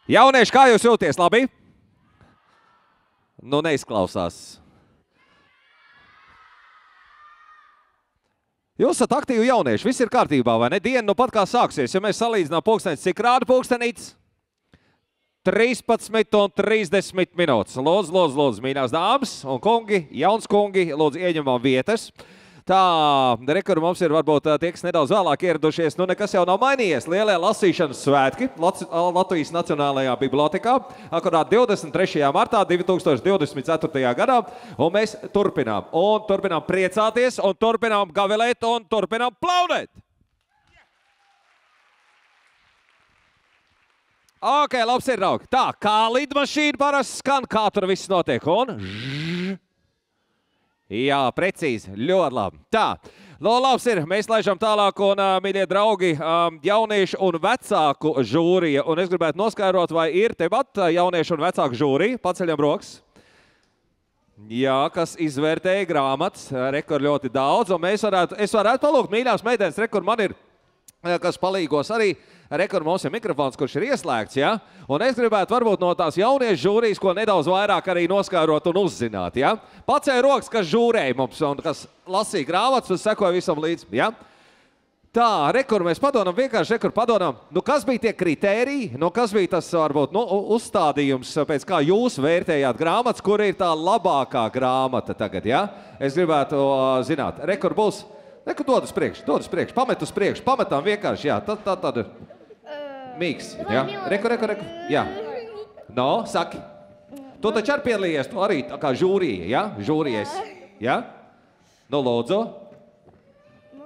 Jaunieši, kā jūs jūties? Labi? Nu, neizklausās. Jūs esat aktīvi jaunieši, viss ir kārtībā, vai ne? Diena nu pat kā sāksies, ja mēs salīdzinām pulkstenis, cik rāda pulkstenīts? 13:30 minūtes. Lūdzu, mīļās dāmas un kungi, jauns kungi, lūdzu ieņemam vietas. Tā, rekur mums ir varbūt tie, kas nedaudz vēlāk ieradušies, nu nekas jau nav mainījies. Lielie lasīšanas svētki Latvijas Nacionālajā bibliotekā, akurāt 23. martā 2024. gadā, un mēs turpinām. Un turpinām priecāties, un turpinām gavilēt, un turpinām plaudēt. Ok, labs ir, draugi. Tā, kā lidmašīna parasti skan, kā tur viss notiek, un... Jā, precīzi, ļoti labi. Tā, labs ir, mēs laižam tālāk, un, mīļie draugi, jauniešu un vecāku žūrija, un es gribētu noskaidrot, vai ir tepat jauniešu un vecāku žūrija, paceļam rokas. Jā, kas izvērtēja grāmatas, rekur ļoti daudz, un es varētu palūgt, mīļās meitenes, rekur man ir, kas palīgos arī, rekur mums ir mikrofons, kurš ir ieslēgts, ja? Un es gribētu varbūt no tās jauniešu žūrijas, ko nedaudz vairāk arī noskārot un uzzināt, ja? Pacēja rokas, kas žūrēja mums un kas lasīja grāmatas un sekoja visam līdz, ja? Tā, rekur mēs padomām, vienkārši rekur padomām, nu kas bija tie kritēriji, nu kas bija tas varbūt nu, uzstādījums, pēc kā jūs vērtējāt grāmatas, kur ir tā labākā grāmata tagad, ja? Es gribētu zināt, rekur būs, rekur dod uz priekšu, pamet uz priekšu, pametam vienkārši, jā, tad mīgs, jā, rekur, jā. No, saki. Tu taču arī piedalījies, tu arī kā žūrija, jā? Žūrijas, jā? Nu, lūdzu.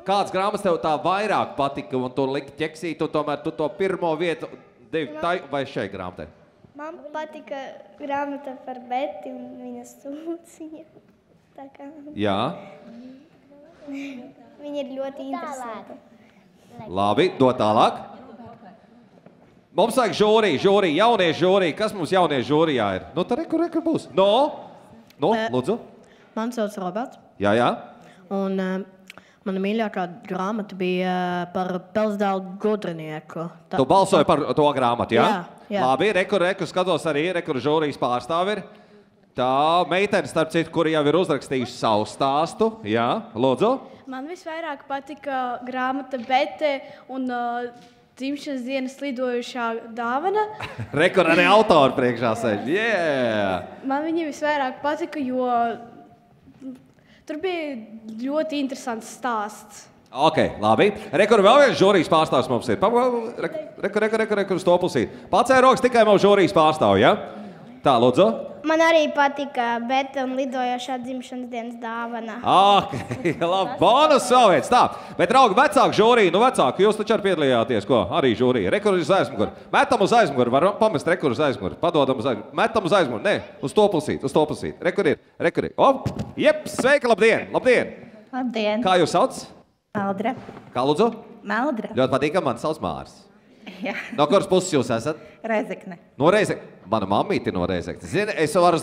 Kāds grāmatas tev tā vairāk patika un tu liki ķeksīt un tomēr tu to pirmo vietu devi tai vai šai grāmatai? Man patika grāmata par Beti un viņas sūciņa. Tā kā... Jā. Viņa ir ļoti interesanta. Labi, dod tālāk. Mums vajag žūrija, jauniešu žūrija. Kas mums jauniešu žūrijā ir? Nu, tā rekur būs. No, lūdzu. Man sauc Roberts. Jā. Un mana mīļākā grāmata bija par Pelsdēlu gudrinieku. Tu balsoji par to grāmatu, jā? Jā. Labi, rekur skatos arī, rekur žūrijas pārstāvi ir. Tā, meitene, starp citu, kuri jau ir uzrakstījuši savu stāstu. Jā, lūdzu. Man visvairāk patika grāmata Bete un dzimšanas dienas lidojušā dāvana. Rekur arī autori priekšā sēž. Yeah! Man viņa visvairāk patika, jo tur bija ļoti interesants stāsts. Ok, labi. Rekur vēl viens žūrijas pārstāvs mums ir. Rekur uz to pusīt. Pacēja rokas tikai mums žūrijas pārstāv, ja? Tā, lūdzu. Man arī patika Bete un lidojošā dzimšanas dienas dāvana. Ok, labi. Bonus vēl viens. Tā, bet, draugi, vecāku žūriju, nu vecāku, jūs taču arī piedalījāties, ko? Arī žūrija. Rekur uz aizmuguru. Metam uz aizmuguru. Varam pamest rekur uz aizmuguru. Padodam uz aizmuguru. Metam uz aizmuguru. Nē, uz to pusīt. Rekur ir. Op, jep, sveika, labdien. Labdien. Kā jūs sauc? Meldra. Kā lūdzu? Meldra. Ļoti patīkam, man sauc Māris. Jā. No kuras puses jūs esat? Rezekne. No Rezekne. Mana mammīte ir no Rezeknes. Zini, es varu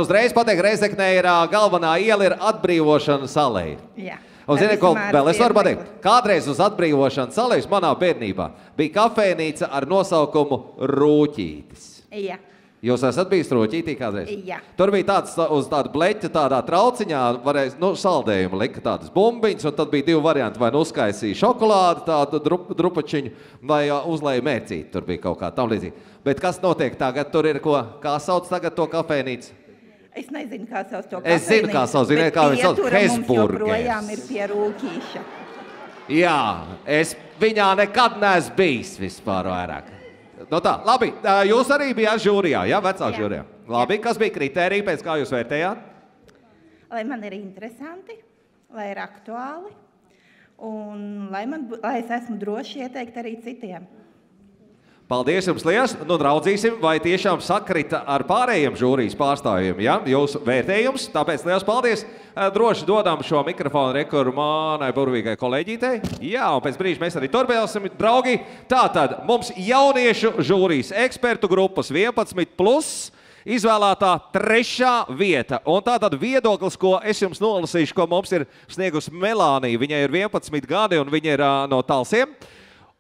uzreiz pateikt, Rezeknē ir galvenā iela ir Atbrīvošanas aleja. Jā. Un zini, ko vēl es varu pateikt? Kādreiz uz Atbrīvošanas alejas manā bērnībā bija kafejnīca ar nosaukumu Rūķītis. Jā. Jūs esat bijis Rūķītī kādreiz? Jā. Tur bija tāds uz tādu bleķa, tādā trauciņā, varēja, nu, saldējumu lika tādas bumbiņas, un tad bija divi varianti, vai nu uzkaisīja šokolādi, tādu drupačiņu, vai uzlēja mērcīti, tur bija kaut kā tam līdzīgi. Bet kas notiek tagad? Tur ir ko? Kā sauc tagad to kafejnīcu? Es nezinu, kā sauc to kafejnīcu. Es zinu, kā sauc, zinu, kā viņi sauc. Mums joprojām ir pie Rūkīša. Jā, es viņā nekad neesmu bijis vispār vairāk. No tā, labi, jūs arī bijāt žūrijā, jā, vecāku žūrijā. Labi, kas bija kritērija, pēc kā jūs vērtējāt? Lai man ir interesanti, lai ir aktuāli, un lai es esmu droši ieteikt arī citiem. Paldies jums liels, nu draudzīsim, vai tiešām sakrita ar pārējiem žūrijas pārstāvjiem, ja? Jūsu vērtējums, tāpēc liels paldies. Droši dodam šo mikrofonu rekoru manai burvīgai kolēģītei. Jā, un pēc brīža mēs arī turpināsim, draugi. Tātad mums jauniešu žūrijas ekspertu grupas 11+, izvēlētā 3. vieta. Un tātad viedoklis, ko es jums nolasīšu, ko mums ir sniegusi Melānija. Viņai ir 11 gadi un viņa ir no Talsiem.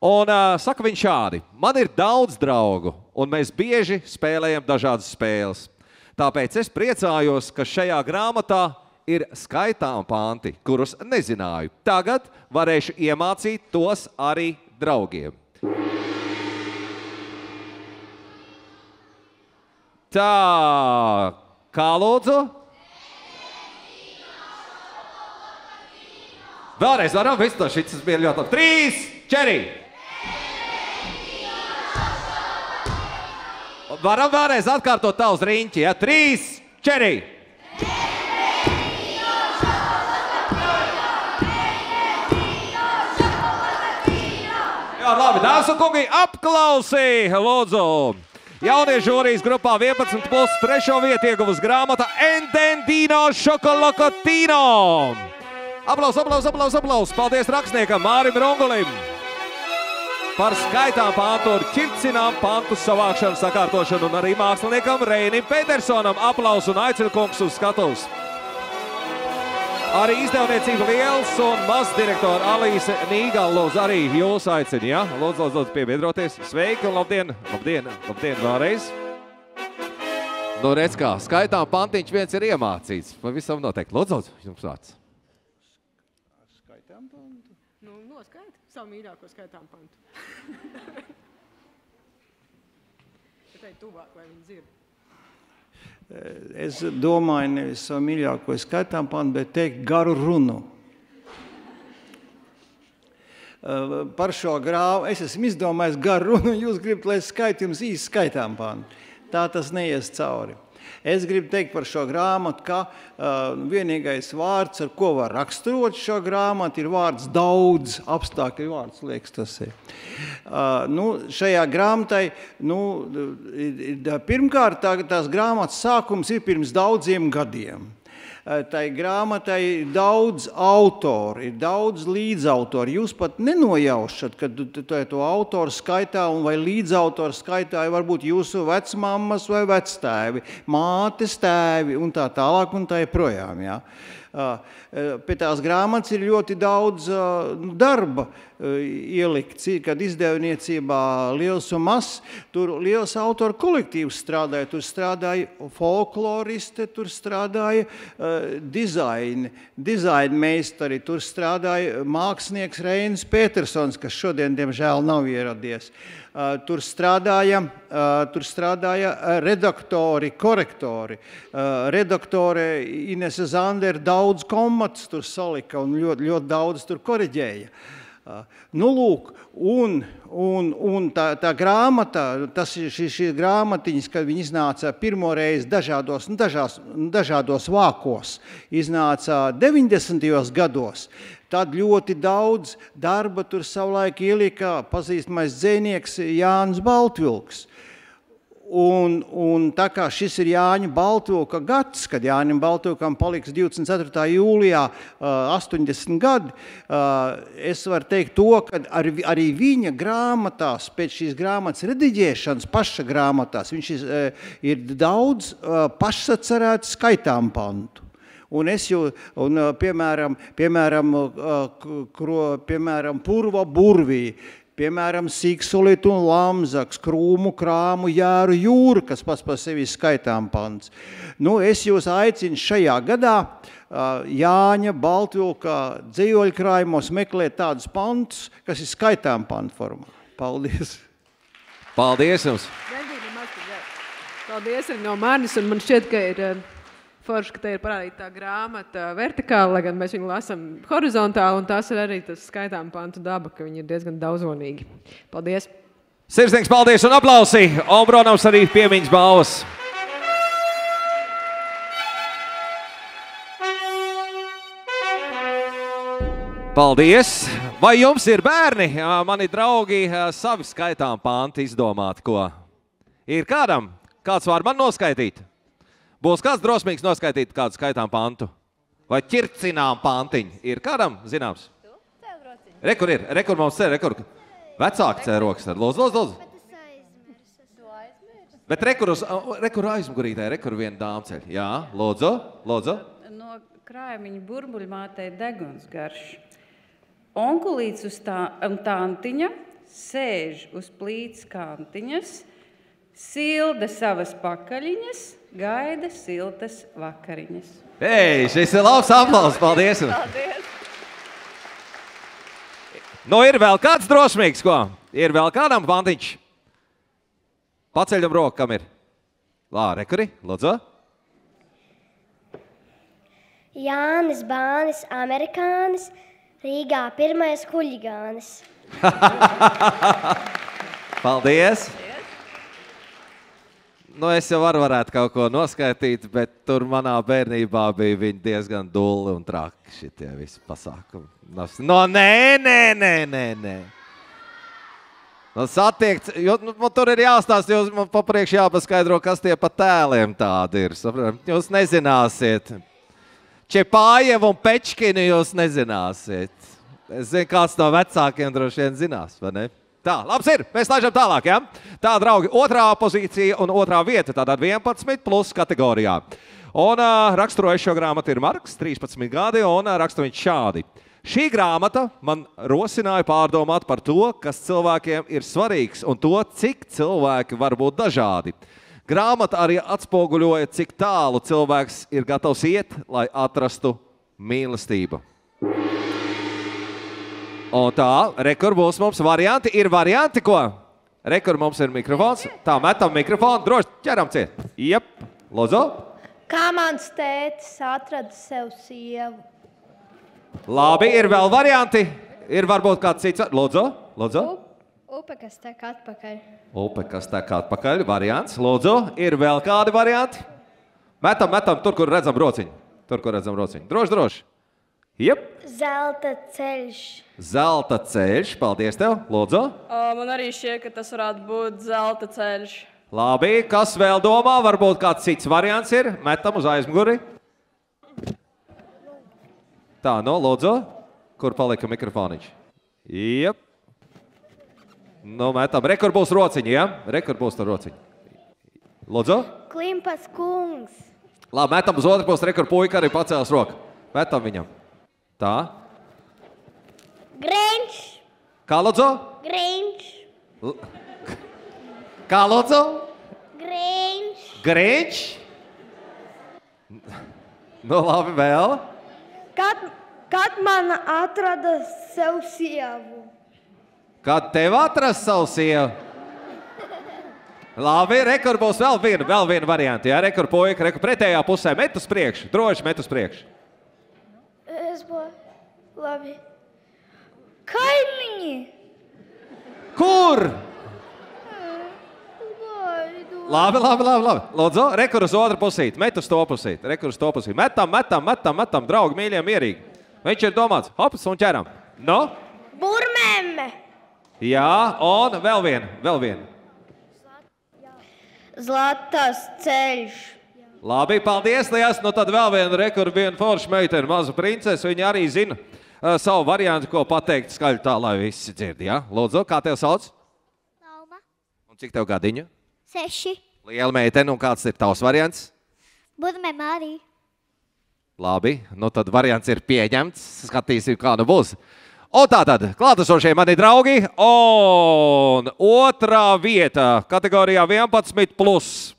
Un saka viņš šādi, man ir daudz draugu, un mēs bieži spēlējam dažādas spēles. Tāpēc es priecājos, ka šajā grāmatā ir skaitām panti, kurus nezināju. Tagad varēšu iemācīt tos arī draugiem. Tā, kā lūdzu? Vēlreiz varam visu to, šis bija ļoti labi. 3, 4. Varam vēlreiz atkārtot tā uz riņķi, ja? 3, 4. Jā, labi, dāmas un kungi, aplausi, lūdzu. Jauniešu žūrijas grupā 11 plus 3. vietu ieguvusi grāmata Endendino Šokolokotino. Aplaus, aplaus, aplaus, aplaus. Paldies rakstniekam Mārim Rungulim par skaitām pantu un ķircinām pantu savākšanu, sakārtošanu un arī māksliniekam Reinim Petersonam. Aplaus un aicinu kungs uz skatuves. Arī izdevniecība Liels un mazdirektora Alīse Nīgala, lūdzu, arī jūs aicinu, ja? Lūdzu, lūdzu, piebiedroties. Sveiki un labdien, labdien, labdien vēlreiz. Nu, redz kā, skaitām pantiņš viens ir iemācīts. Pavisam noteikti. Lūdzu, lūdzu, jums vārds. Skaitām pantu? Nu, noskaiti savu mīļāko skaitām pantu. Tikai tuvāk, lai viņi dzird. Es domāju nevis savu mīļāko skaitām pantu, bet teikt garu runu. Par šo grāvu es esmu izdomājis garu runu, un jūs gribat, lai es skaitu jums īsti skaitām pantu. Tā tas neies cauri. Es gribu teikt par šo grāmatu, ka vienīgais vārds, ar ko var raksturot šo grāmatu, ir vārds daudz, apstākļu vārds, liekas tas ir. Šajā grāmatai, pirmkārt, tās grāmatas sākums ir pirms daudziem gadiem. Tai grāmatai ir daudz autoru, ir daudz līdzautori. Jūs pat nenojaušat, ka to autoru skaitā vai līdzautoru skaitā ir varbūt jūsu vecmammas vai vectēvi, mātes tēvi un tā tālāk un tā projām. Ja? Pie tās grāmatas ir ļoti daudz darba ielikts, kad izdevniecībā Liels un Mazs, tur liels autoru kolektīvs strādāja, tur strādāja folkloristi, tur strādāja dizaina meistari, tur strādāja mākslinieks Reinis Petersons, kas šodien, diemžēl, nav ieradies. Tur strādāja redaktori, korektori. Redaktore Inese Zander daudz komatus tur salika un ļoti daudz tur koriģēja. Lūk, un tā grāmata, šī grāmatiņas, kad viņi iznāca pirmo reizi dažādos vākos, iznāca 90. gados, tad ļoti daudz darba tur savulaik ielika pazīstamais dzejnieks Jānis Baltvilks. Un tā kā šis ir Jāņa Baltvilka gads, kad Jāņam Baltvilkam paliks 24. jūlijā 80 gadi, es varu teikt to, ka arī viņa grāmatās, pēc šīs grāmatas rediģēšanas, paša grāmatās, viņš ir daudz pašsacerēts skaitām pantu. Piemēram, Purva burvī, piemēram, Siksulit un Lamzaks, Krūmu, Krāmu, Jāru, Jūru, kas pats par sevi skaitām pants. Es jūs aicinu šajā gadā Jāņa Baltvilka dzejoļkrājumos meklēt tādus pantus, kas ir skaitām pantu formā. Paldies! Paldies jums! Paldies arī no manis, un man šķiet, ka ir forši, ka te ir parādīta tā grāmata vertikāli, lai gan mēs viņu lasam horizontāli, un tās ir arī tas skaitām pantu daba, ka viņi ir diezgan daudzonīgi. Paldies! Sirsnīgs paldies un aplausi! Ombronams arī piemiņas balvas. Paldies! Vai jums ir bērni? Mani draugi savi skaitām panti izdomāt, ko? Ir kādam? Kāds var man noskaitīt? Būs kāds drosmīgs noskaitīt kādu skaitām pantu? Vai ķircinām pantiņu? Ir kādam zināms? Rekur ir, rekur mums cer, rekur. Vecāki cer rokas. Lūdzu, lūdzu, lūdzu. Bet rekur aizmugurītē, rekur viena dāmceļ. Jā, lūdzu, lūdzu. No krājamiņa burbuļmātei deguns garš. Onkulīts un tāntiņa sēž uz plīts kantiņas, silda savas pakaļiņas, gaida siltas vakariņas. Ei, šis ir labs aplauss, paldies! Paldies! Nu, ir vēl kāds drosmīgs, ko? Ir vēl kādam pantiņš? Paceļam roku, kam ir? Rekuri, lūdzu. Jānis Bānis, amerikānis, Rīgā pirmais huļigānis. Paldies! Nu, es jau varētu kaut ko noskaitīt, bet tur manā bērnībā bija viņi diezgan dulli un traki šitie visi pasākumi. No, nē. Nu, satiekt, jo tur ir jāstāst, man papriekš jāpaskaidro, kas tie pa tēliem tādi ir. Jūs nezināsiet. Čepājev un Pečkini jūs nezināsiet. Es zinu, kāds no vecākiem droši vien zinās, vai ne? Tā, labs ir, mēs laižam tālāk, ja? Tā, draugi, otrā pozīcija un otrā vieta, tātad 11 plus kategorijā. Un raksturojuši šo grāmatu ir Marks, 13 gadi, un raksta viņš šādi. Šī grāmata man rosināja pārdomāt par to, kas cilvēkiem ir svarīgs un to, cik cilvēki var būt dažādi. Grāmata arī atspoguļoja, cik tālu cilvēks ir gatavs iet, lai atrastu mīlestību. Un tā, rekur būs mums varianti. Ir varianti, ko? Rekur mums ir mikrofons. Tā, metam mikrofonu, droši ķeram ciet. Jep, lūdzu. Kā mans tētis atrada sev sievu? Labi, ir vēl varianti. Ir varbūt kāds cits. Lūdzu, lūdzu. Upe, kas tek atpakaļ. Upe, kas tek atpakaļ. Variants, lūdzu. Ir vēl kādi varianti? Metam, tur, kur redzam rociņu. Droši. Jep. Zelta ceļš. Zelta ceļš, paldies tev, lūdzu. Man arī šķiet, ka tas varētu būt zelta ceļš. Labi, kas vēl domā? Varbūt kāds cits variants ir. Metam uz aizmuguri. Tā, nu, lūdzu. Kur palika mikrofoniņš? Jep. Nu, metam. Rekur būs rociņi, ja? Rekur būs tur rociņi. Lūdzu. Klimpas kungs. Labi, metam uz otru pusi. Rekur puika arī pacēlas roku. Metam viņam. Tā. Grinč. Kā lūdzu? Grinč. Kā lūdzu? Grinč. Grinč? Nu, labi, vēl. Kad man atrada sev sievu? Kad tev atrast savu sievu? Labi, rekur būs vēl viena varianta. Jā, rekur puika, rekur pretējā pusē. Met uz priekšu, droši met uz priekšu. Es būtu labi. Kaimiņi. Kur? Labi. Lūdzu, rekur uz otru pusīt. Met uz to pusīt. Rekur uz to pusīt. Metam. Draugi, mīļie, mierīgi. Viņš ir domāts. Hops un ķeram. No? Burmemme. Jā, un vēl viena. Zlatas ceļš. Labi, paldies, Lies. Nu tad vēl viena forša meitene, maza princese. Viņa arī zina savu variantu, ko pateikt skaļi tā, lai visi dzird. Ja? Lūdzu, kā tev sauc? Lauma. Un cik tev gadiņu? 6. Liela meitene, un kāds ir tavs variants? Burmemme arī. Labi, nu tad variants ir pieņemts. Skatīsim, kā nu būs. Un tātad, klātesošie mani draugi, un otrā vieta kategorijā 11 plus.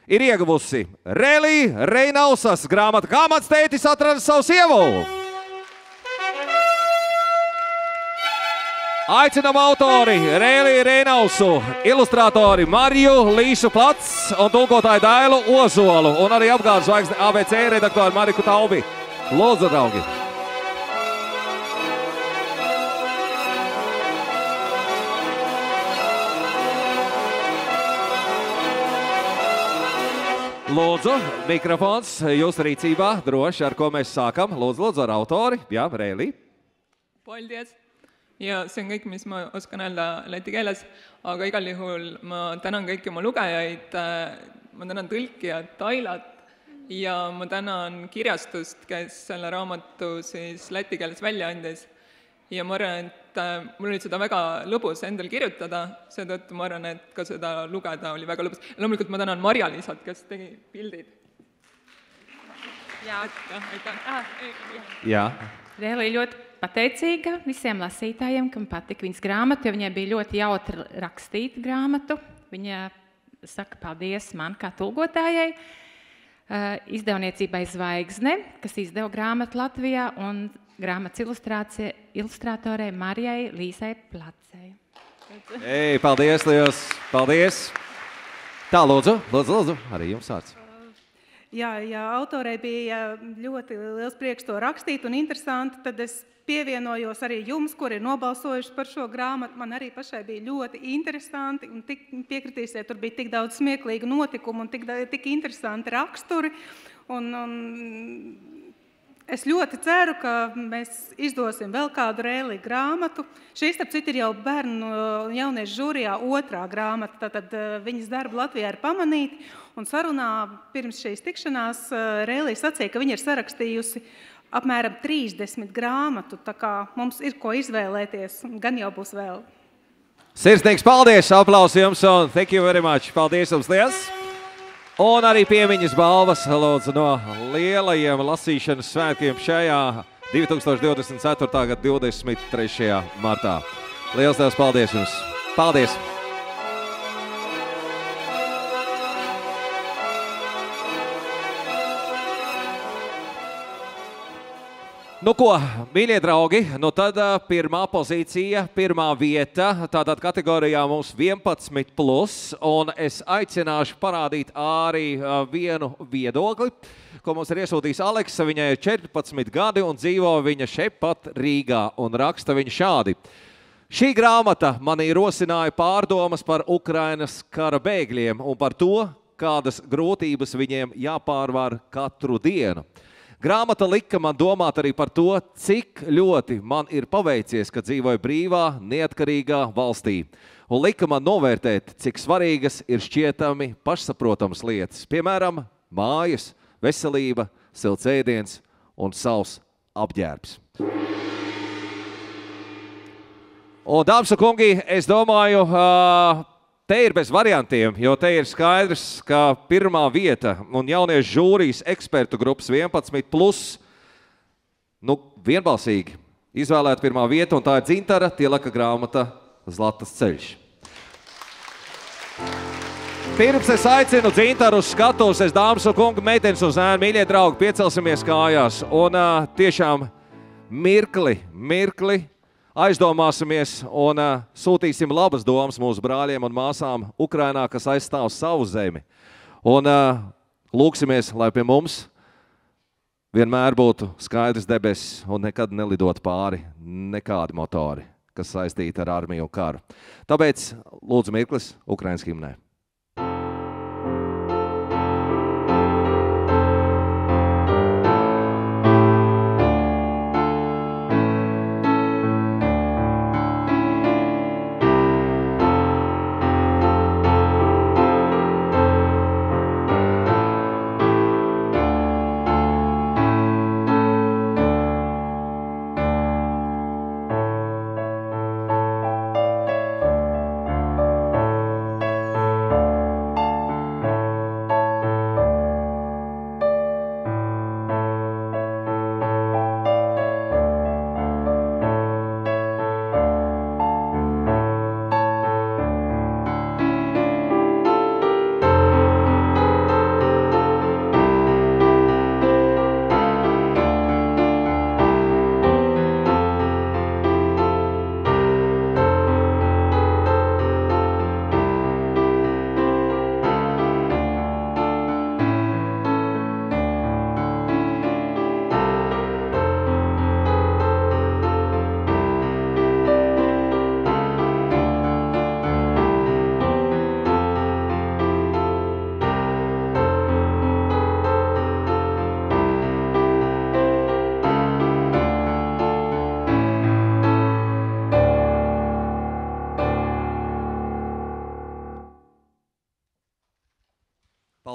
Ir ieguvusi Relī Reinausas grāmata Kā mans tētis atrada savu sievu. Aicinam autori Relī Reinausu, ilustrātori Mariju Līsu Plats un tulkotāju Dailu Ozolu un arī apgādes zvaigzne ABC redaktori Mariku Taubi. Lūdzu, draugi! Lūdzu, mikrofons jūsu rīcībā, droši, ar ko mēs sākam. Lūdzu, ar autori. Jā, Reili. Paldies. Ja see on kõik, mis ma oskan öelda läti keeles, aga igal juhul ma tänan kõiki oma lugejaid, ma tänan tõlkijat Ailat ja ma tänan kirjastust, kes selle raamatu siis läti keeles välja andis. Ja ma arvan, et mul oli seda väga lõbus endal kirjutada, seetõttu ma arvan, et ka seda lugeda oli väga lõbus. Loomulikult ma tänan Marja-Liisat, kes tegi pildid. Jā. Aitäh. Jā. Reili ļoti pateicīga visiem lasītājiem, kam patika viņas grāmatu, jo viņai bija ļoti jautri rakstīt grāmatu. Viņa saka paldies man kā tulkotājai, izdevniecībai Zvaigzne, kas izdeva grāmatu Latvijā, un grāmatas ilustrātorei Marijai Līsai Placei. Ei, paldies, liels! Paldies! Tā, lūdzu, arī jums vārds. Jā, autorei bija ļoti liels prieks to rakstīt un interesanti, tad es pievienojos arī jums, kuri ir nobalsojuši par šo grāmatu. Man arī pašai bija ļoti interesanti un piekritīsiet, tur bija tik daudz smieklīgu notikumu un tik interesanti raksturi. Es ļoti ceru, ka mēs izdosim vēl kādu Rēlī grāmatu. Šī, starp citu, ir jau bērnu jauniešu žūrijā 2. grāmata, tātad viņas darbu Latvijā ir pamanīti. Un sarunā pirms šīs tikšanās Rēlī sacīja, ka viņa ir sarakstījusi apmēram 30 grāmatu, tā kā mums ir ko izvēlēties, gan jau būs vēl. Sirsnīgs paldies, aplausi jums un thank you very much. Paldies jums liels! Un arī piemiņas balvas, lūdzu, no lielajiem lasīšanas svētkiem šajā 2024. gada 23. martā. Liels paldies jums! Paldies! Nu ko, mīļie draugi, nu tad pirmā pozīcija, pirmā vieta, tātad kategorijā mums 11+, un es aicināšu parādīt arī vienu viedokli, ko mums ir iesūtījis Aleksa. Viņai ir 14 gadi un dzīvo viņa šepat Rīgā, un raksta viņa šādi. Šī grāmata manī rosināja pārdomas par Ukrainas kara bēgļiem un par to, kādas grūtības viņiem jāpārvar katru dienu. Grāmata lika man domāt arī par to, cik ļoti man ir paveicies, ka dzīvoju brīvā, neatkarīgā valstī. Un lika man novērtēt, cik svarīgas ir šķietami pašsaprotamas lietas. Piemēram, mājas, veselība, silts ēdiens un savs apģērbs. Un, dāmas un kungi, es domāju, te ir bez variantiem, jo te ir skaidrs, ka pirmā vieta un jauniešu žūrijas ekspertu grupas 11+, nu, vienbalsīgi izvēlēta pirmā vieta, un tā ir Dzintara Tilaka grāmata Zlatas ceļš. Pirms es aicinu Dzintaru uz skatuves, dāmas un kungi, meitenes un zēni, mīļie draugi, piecelsimies kājās un tiešām mirkli aizdomāsimies un sūtīsim labas domas mūsu brāļiem un māsām Ukrainā, kas aizstāv savu zemi. Un lūksimies, lai pie mums vienmēr būtu skaidrs debesis un nekad nelidot pāri nekādi motori, kas saistīti ar armiju un karu. Tāpēc lūdzu mirklis Ukrainas himnē.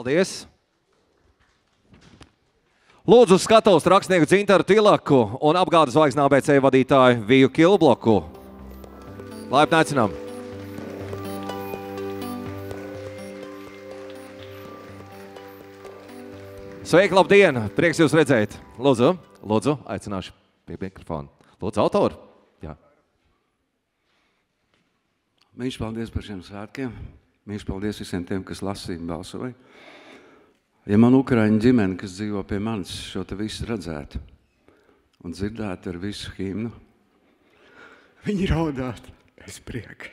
Paldies! Lūdzu uz skatuves rakstnieku Dzintaru Tilaku un apgādes zvaigznā ABC vadītāju Viju Kilbloku. Laipni aicinām! Sveiki, labdien! Prieks jūs redzēt! Lūdzu, aicināšu pie mikrofona. Lūdzu, autori. Jā. Mīļš, paldies par šiem svētkiem. Mīļš, paldies visiem tiem, kas lasīja un balsoja. Ja man ukraiņu ģimene, kas dzīvo pie manis, šo te visu redzētu un dzirdētu ar visu himnu, viņi raudātu bez prieka.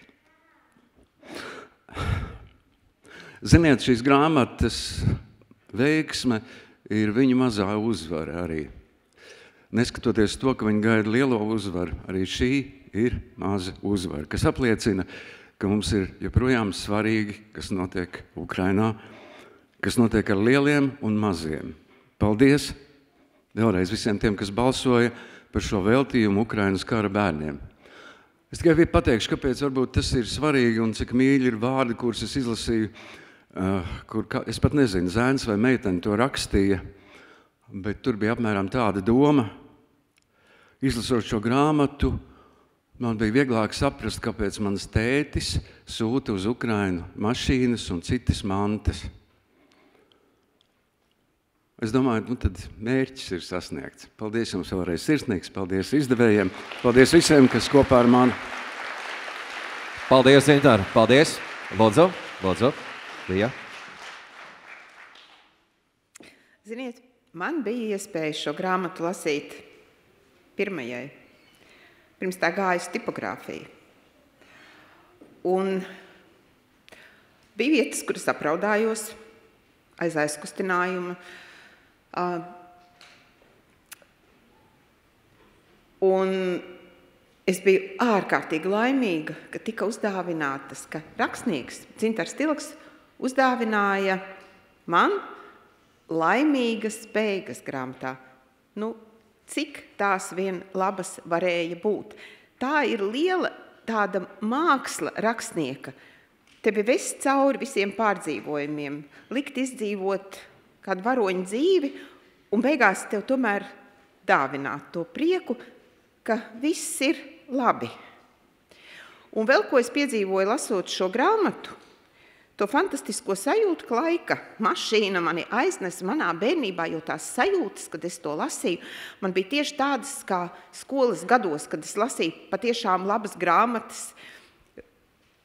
Ziniet, šīs grāmatas veiksme ir viņu mazā uzvara arī. Neskatoties to, ka viņi gaida lielo uzvaru, arī šī ir maza uzvara, kas apliecina, ka mums ir joprojām svarīgi, kas notiek Ukrainā, kas notiek ar lieliem un maziem. Paldies vēlreiz visiem tiem, kas balsoja par šo veltījumu Ukrainas kara bērniem. Es tikai pateikšu, kāpēc varbūt tas ir svarīgi un cik mīļi ir vārdi, kurus es izlasīju, kur, es pat nezinu, zēns vai meitene to rakstīja, bet tur bija apmēram tāda doma. Izlasot šo grāmatu, man bija vieglāk saprast, kāpēc mans tētis sūta uz Ukrainu mašīnas un citas mantas. Es domāju, nu tad mērķis ir sasniegts. Paldies jums vēlreiz sirsnīgs, paldies izdevējiem, paldies visiem, kas kopā ar mani. Paldies, Zintār, paldies. Lūdzu, lūdzu, Lija. Ziniet, man bija iespēja šo grāmatu lasīt pirmajai. Pirms tā gāju uz tipogrāfiju. Un bija vietas, kuras apraudājos aiz aizkustinājuma. Un es biju ārkārtīgi laimīga, ka tika uzdāvinātas, ka rakstnieks Dzintars Tilks uzdāvināja man laimīgas beigas grāmatā. Nu, cik tās vien labas varēja būt. Tā ir liela tāda māksla rakstnieka. Tevi vest cauri visiem pārdzīvojumiem, likt izdzīvot kādu varoņu dzīvi un beigās tev tomēr dāvināt to prieku, ka viss ir labi. Un vēl, ko es piedzīvoju lasot šo grāmatu, to fantastisko sajūtu, ka laika mašīna mani aiznes manā bērnībā, jo tās sajūtas, kad es to lasīju, man bija tieši tādas kā skolas gados, kad es lasīju patiešām labas grāmatas.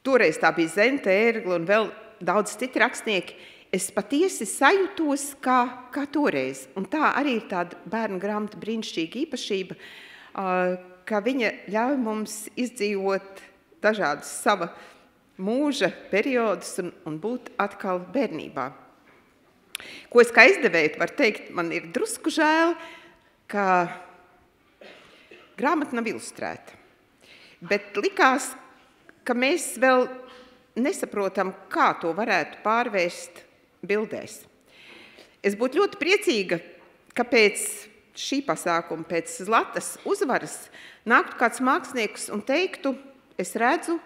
Toreiz tā bija Zente Ērgla un vēl daudz citi rakstnieki. Es patiesi sajūtos kā toreiz. Un tā arī ir tāda bērnu grāmata brīnišķīga īpašība, ka viņa ļauj mums izdzīvot dažādus sava mūža periodus un būt atkal bērnībā. Ko es kā izdevēju var teikt, man ir drusku žēl, ka grāmata nav ilustrēta. Bet likās, ka mēs vēl nesaprotam, kā to varētu pārvērst bildēs. Es būtu ļoti priecīga, ka pēc šī pasākuma, pēc Zlatas uzvaras, nāktu kāds mākslinieks un teiktu, es redzu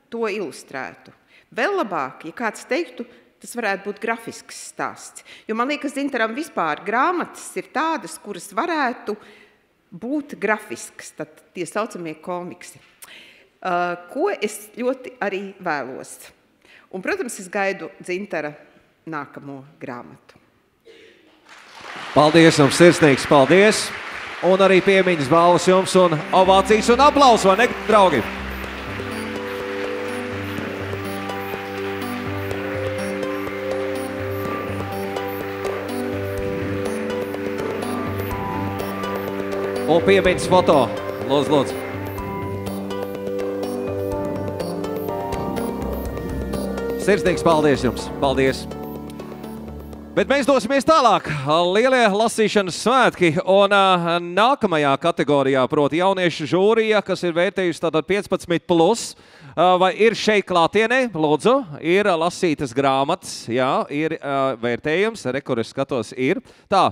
to ilustrētu. Vēl labāk, ja kāds teiktu, tas varētu būt grafisks stāsts. Jo man liekas, Zintaram vispār grāmatas ir tādas, kuras varētu būt grafiskas, tad tie saucamie komiksi. Ko es ļoti arī vēlos. Un, protams, es gaidu Dzintara nākamo grāmatu. Paldies jums, sirsnīgs paldies! Un arī piemiņas balvas jums un ovācijas un aplausu, vai ne, draugi? Un piemiņas foto. Lūdzu, lūdzu. Sirsnīgs paldies jums. Paldies. Bet mēs dosimies tālāk. Lielie lasīšanas svētki. Un nākamajā kategorijā, proti jauniešu žūrija, kas ir vērtējusi tātad 15+, vai ir šeit klātienē, lūdzu, ir lasītas grāmatas, jā, ir vērtējums, rekur es skatos, ir. Tā,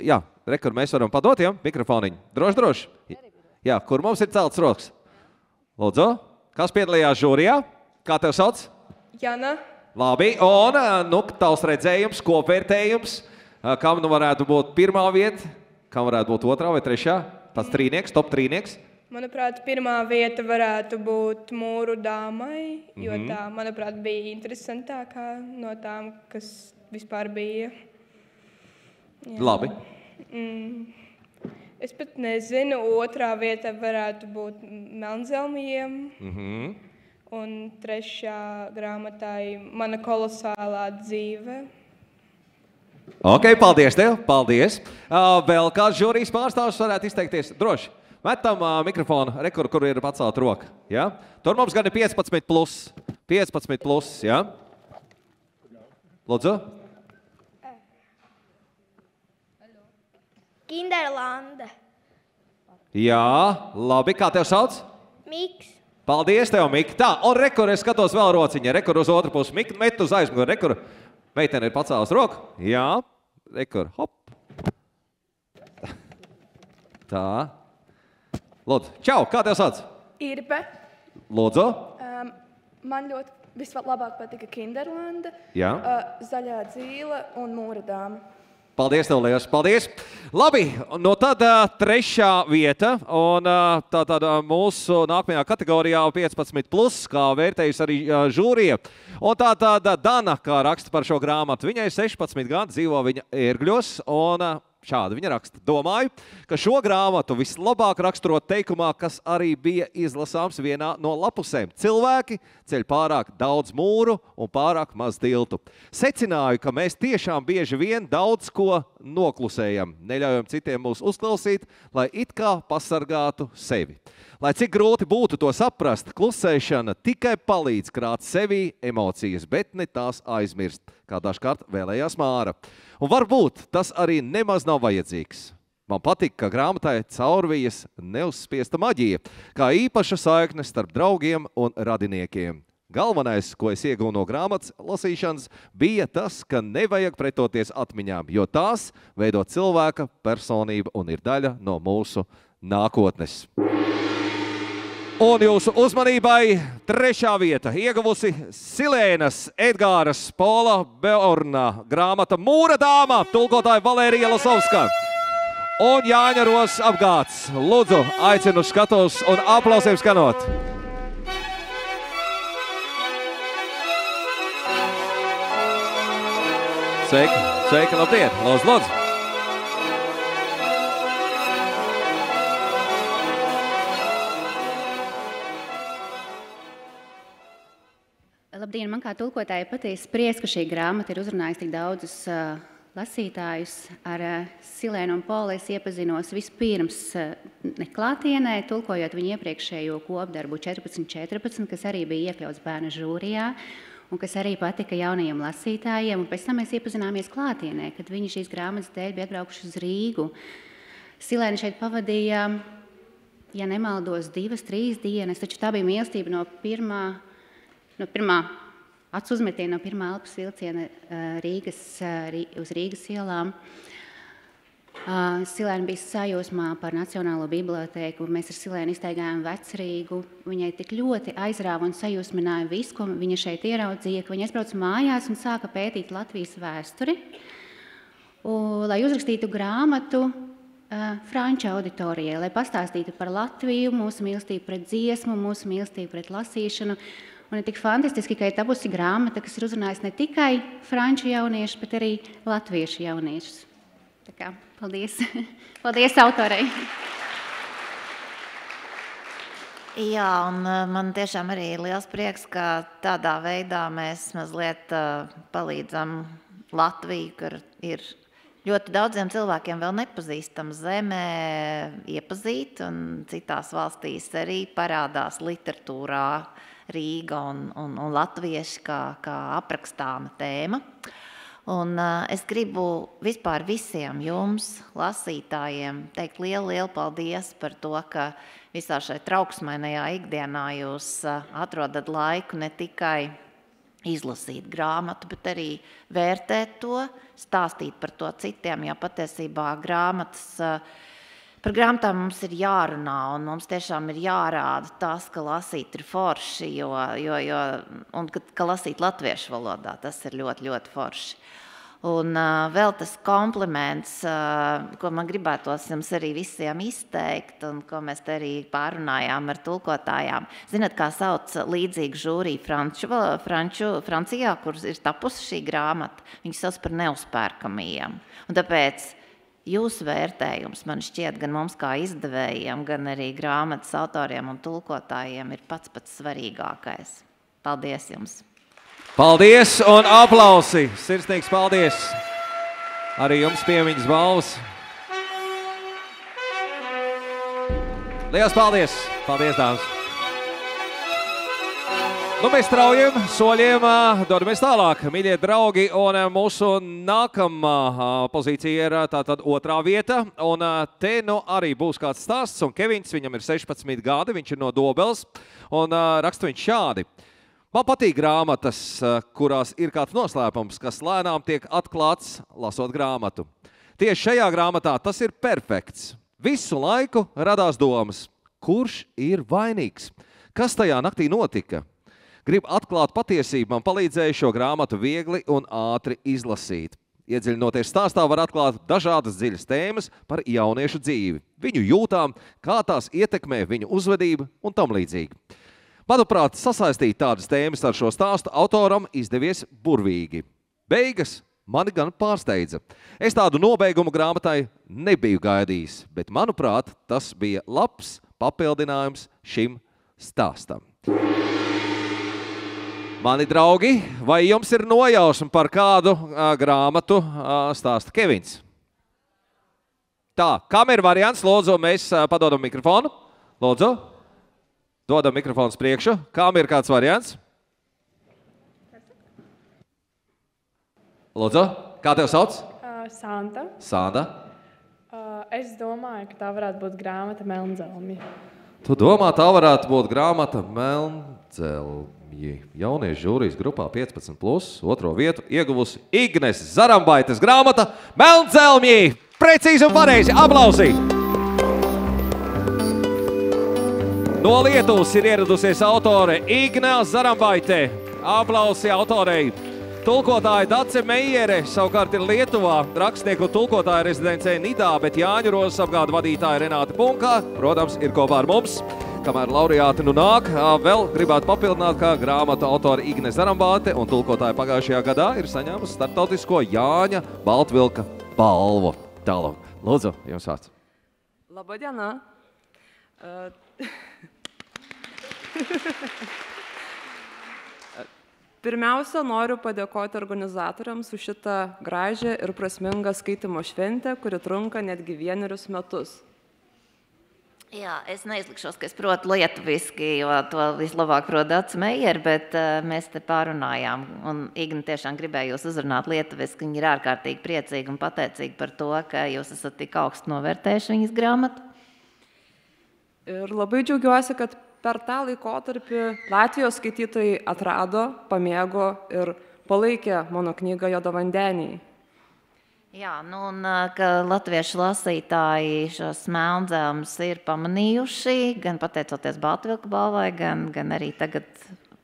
jā, rekur mēs varam padot, jā, mikrofoniņu. Droši. Jā, kur mums ir celts rokas? Lūdzu, kas piedalījās žūrijā? Kā tev sauc? Jana. Labi, un tavs redzējums, kopvērtējums, kam nu varētu būt pirmā vieta, kam varētu būt otrā vai trešā? Tāds trīnieks, top trīnieks? Manuprāt, pirmā vieta varētu būt Mūru dāmai, jo tā, manuprāt, bija interesantākā no tām, kas vispār bija. Jā. Labi. Es pat nezinu, otrā vieta varētu būt Melnzelmijiem. Un trešā grāmatai Mana kolosālā dzīve. Ok, paldies tev, paldies. Vēl kāds žūrijas pārstāvs varētu izteikties? Droši. Metam mikrofonu, kur ir pacelt roka. Ja? Tur mums gan ir 15 plus. 15 plus, ja? Lūdzu. Kinderlande. Jā, labi. Kā tev sauc? Miks. Paldies tev, Mika. Tā, un rekur, es skatos vēl rociņa. Rekur uz otru pusi. Mika met uz aizmuguri. Rekur, meitene ir pacēlus roku. Jā, rekur, hop. Tā. Lūdzu, čau, kā tev sauc? Irbe. Lūdzu. Man ļoti vislabāk patika Kinderlande, Jā. Zaļā dzīle un Mūra dāma. Paldies tev, liels. Paldies. Labi, no tad trešā vieta, un tātad mūsu nākamajā kategorijā 15 plus, kā vērtējusi arī žūrija. Un tātad Dana, kā raksta par šo grāmatu, viņai 16 gadi, dzīvo viņa Ērgļos, un šādi viņa raksta. Domāju, ka šo grāmatu vislabāk raksturot teikumā, kas arī bija izlasāms vienā no lapusēm. Cilvēki ceļ pārāk daudz mūru un pārāk maz tiltu. Secināju, ka mēs tiešām bieži vien daudz ko noklusējam, neļaujam citiem mūs uzklausīt, lai it kā pasargātu sevi. Lai cik grūti būtu to saprast, klusēšana tikai palīdz krāt sevī emocijas, bet ne tās aizmirst, kā dažkārt vēlējās Māra. Un varbūt tas arī nemaz nav vajadzīgs. Man patīk, ka grāmatai caurvijas neuzspiesta maģija, kā īpaša saikne starp draugiem un radiniekiem. Galvenais, ko es iegūnu no grāmatas lasīšanas, bija tas, ka nevajag pretoties atmiņām, jo tās veido cilvēka personību un ir daļa no mūsu nākotnes. Un jūsu uzmanībai trešā vieta ieguvusi Silēnas Edgāras Pola Beorna grāmata Mūra dāma, tulkotāja Valērija Lasovska un Jāņa Ros apgāds. Lūdzu, aicinu skatos un aplausiem skanot. Sveiki, sveiki, labdien, lūdzu, lūdzu. Labdien, man kā tulkotāja patiesi prieks, ka šī grāmata ir uzrunājusi tik daudzus lasītājus. Ar Silēnu un Polu es iepazinos vispirms neklātienē, tulkojot viņu iepriekšējo kopdarbu 14.14, kas arī bija iekļauts bērnu žūrijā un kas arī patika jaunajiem lasītājiem. Un pēc tam mēs iepazināmies klātienē, kad viņi šīs grāmatas dēļ bija atbraukuši uz Rīgu. Silēna šeit pavadīja, ja nemaldos, 2-3 dienas, taču tā bija mīlestība no pirmā acu uzmetiena, no pirmā elpas vilciena uz Rīgas ielām. Silēna bija sajūsmā par Nacionālo bibliotēku. Mēs ar Silēnu iztaigājām Vecrīgu. Viņai tik ļoti aizrāva un sajūsmināja visu, ko viņa šeit ieraudzīja, ka viņa aizbrauca mājās un sāka pētīt Latvijas vēsturi, lai uzrakstītu grāmatu franču auditorijai, lai pastāstītu par Latviju, mūsu mīlestību pret dziesmu, mūsu mīlestību pret lasīšanu. Un ir tik fantastiski, ka ir tapusi grāmata, kas ir uzrunājusi ne tikai franču jauniešus, bet arī latviešu jauniešus. Tā kā, paldies. Paldies autorei. Jā, un man tiešām arī ir liels prieks, ka tādā veidā mēs mazliet palīdzam Latviju, kur ir ļoti daudziem cilvēkiem vēl nepazīstama zemē iepazīt, un citās valstīs arī parādās literatūrā Rīga un latvieši kā aprakstāma tēma. Un es gribu vispār visiem jums, lasītājiem, teikt lielu paldies par to, ka visā šai trauksmainajā ikdienā jūs atrodat laiku ne tikai izlasīt grāmatu, bet arī vērtēt to, stāstīt par to citiem, jo patiesībā par grāmatām mums ir jārunā, un mums tiešām ir jārāda tas, ka lasīt ir forši, un ka lasīt latviešu valodā, tas ir ļoti, ļoti forši. Un vēl tas kompliments, ko man gribētos jums arī visiem izteikt, un ko mēs te arī pārunājām ar tulkotājām. Zināt, kā sauc līdzīgu žūriju Francijā, kur ir tapusi šī grāmata, viņi sauc par neuzpērkamajiem. Un tāpēc jūsu vērtējums, man šķiet, gan mums kā izdevējiem, gan arī grāmatas autoriem un tulkotājiem ir pats svarīgākais. Paldies jums! Paldies un aplausi! Sirsnīgs paldies! Arī jums piemiņas balvas. Liels paldies! Paldies, dāmas! Nu, mēs straujiem soļiem dodamies tālāk, mīļie draugi, un mūsu nākamā pozīcija ir tātad 2. vieta, un te nu arī būs kāds stāsts, un Kevins, viņam ir 16 gadi, viņš ir no Dobeles, un raksta viņš šādi. Man patīk grāmatas, kurās ir kāds noslēpums, kas lēnām tiek atklāts, lasot grāmatu. Tieši šajā grāmatā tas ir perfekts. Visu laiku radās domas, kurš ir vainīgs, kas tajā naktī notika. Gribu atklāt patiesību, man palīdzēja šo grāmatu viegli un ātri izlasīt. Iedziļinoties stāstā var atklāt dažādas dziļas tēmas par jauniešu dzīvi, viņu jūtām, kā tās ietekmē viņu uzvedību un tam līdzīgi. Manuprāt, sasaistīt tādas tēmas ar šo stāstu autoram izdevies burvīgi. Beigas mani gan pārsteidza. Es tādu nobeigumu grāmatai nebiju gaidījis, bet, manuprāt, tas bija labs papildinājums šim stāstam. Mani draugi, vai jums ir nojausma par kādu grāmatu stāsta Kevins? Tā, kam ir variants? Lūdzu, mēs padodam mikrofonu. Lūdzu, dodam mikrofonu priekšu. Kam ir kāds variants? Lūdzu, kā tev sauc? Santa. Santa. Es domāju, ka tā varētu būt grāmata Melnzelmi. Tu domā, tā varētu būt grāmata Melnzelmi. Jauniešu žūrijas grupā 15+, 2. vietu ieguvusi Ignes Zarambaites grāmata Melnzelmi. Precīzi un pareizi, aplausi! No Lietuvas ir ieradusies autore Igne Zarambaite. Aplausi autorei. Tulkotāja Dace Meijere savukārt ir Lietuvā, rakstnieku un tulkotāja rezidencē Nidā, bet Jāņu Rozes apgāda vadītāja Renāta Punkā, protams, ir kopā ar mums. Kamēr laureāti nu nāk, vēl gribētu papildināt, ka grāmatu autori Igne Zarambāte un tulkotāja pagājušajā gadā ir saņēmusi starptautisko Jāņa Baltvilka balvu. Tālāk. Lūdzu, jums vārds. Labadiena! Pirmiausia, noriu padėkoti organizatoriams už šitą gražią ir prasmingą skaitimo šventę, kuri trunka netgi 1 metus. Jā, es neizlikšos, ka es protu lietuviski, jo to vislabāk prot Dace Meijere, bet mēs te pārunājām. Un Igne tiešām gribēja jūs uzrunāt lietuviski. Viņa ir ārkārtīgi priecīga un pateicīga par to, ka jūs esat tik augstu novērtējuši viņas grāmatu. Ir labai džiaugiuosi, kad per tą laikotarpį Latvijos skaitytojai atrado, pamėgo ir palaikė mano knygą Juodavandeniai. Jā, nu un ka latviešu lasītāji šos Melnzelmus ir pamanījuši, gan pateicoties Baltvilka balvai, gan arī tagad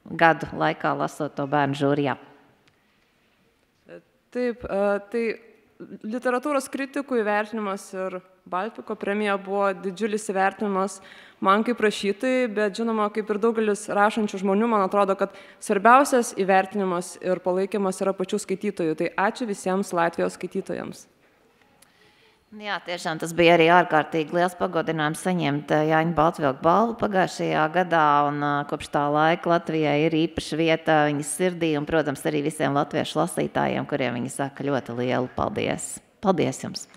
gadu laikā lasot to bērnu žūrijā. Taip, tai literatūros kritikų įvertinimas ir Baltvilko premija buvo didžiulis įvertinimas man kaip rašytojai, bet žinoma, kaip ir daugelis rašančių žmonių, man atrodo, kad svarbiausias įvertinimas ir palaikymas yra pačių skaitytojų. Tai ačiū visiems Latvijos skaitytojams. Jā, tiešām tas bija arī ārkārtīgi liels pagodinājums saņemt Jāņa Baltvilka balvu pagājušajā gadā, un kopš tā laika Latvijai ir īpaša vieta viņas sirdī, un, protams, arī visiem latviešu lasītājiem, kuriem viņi saka ļoti lielu paldies. Paldies jums!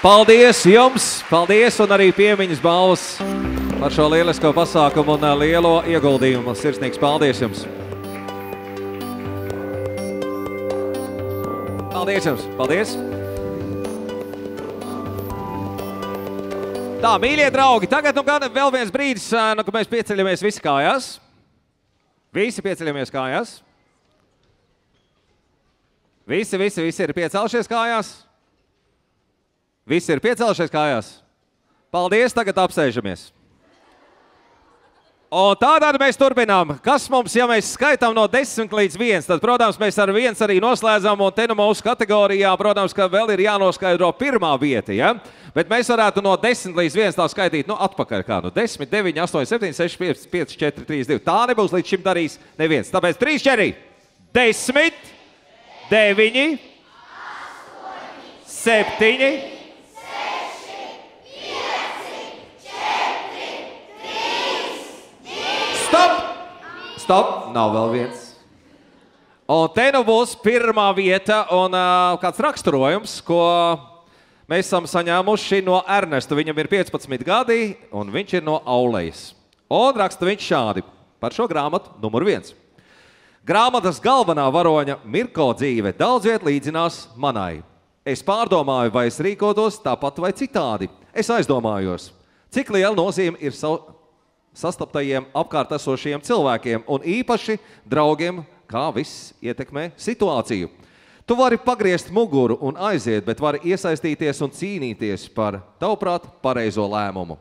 Paldies jums! Paldies un arī piemiņas balvas par šo lielisko pasākumu un lielo ieguldījumu. Sirsnīgs paldies jums! Paldies jums! Paldies! Tā, mīļie draugi, tagad nu gan vēl viens brīdis, ka mēs pieceļamies visi kājās. Visi pieceļamies kājās. Visi ir piecelšies kājās. Visi ir piecelšies kājās. Paldies, tagad apsēžamies. Un tātad mēs turpinām. Kas mums, ja mēs skaitām no 10 līdz 1, tad, protams, mēs ar 1 arī noslēdzam, un te nu mūsu kategorijā, protams, ka vēl ir jānoskaidro pirmā vieta, ja? Bet mēs varētu no 10 līdz 1 tā skaitīt, nu, atpakaļ kā, nu, 10, 9, 8, 7, 6, 5, 4, 3, 2. Tā nebūs līdz šim darījis neviens. Tāpēc 3, 4, 10, 9, 7. Stop, nav vēl viens. Un te nu būs pirmā vieta un kāds raksturojums, ko mēs esam saņēmuši no Ernesta. Viņam ir 15 gadi un viņš ir no Aulejas. Un raksta viņš šādi par šo grāmatu numur 1. Grāmatas galvenā varoņa Mirko dzīve daudz viet līdzinās manai. Es pārdomāju, vai es rīkotos tāpat vai citādi. Es aizdomājos, cik liela nozīme ir sastaptajiem apkārt esošajiem cilvēkiem un īpaši draugiem, kā viss ietekmē situāciju. Tu vari pagriezt muguru un aiziet, bet vari iesaistīties un cīnīties par, tavuprāt, pareizo lēmumu.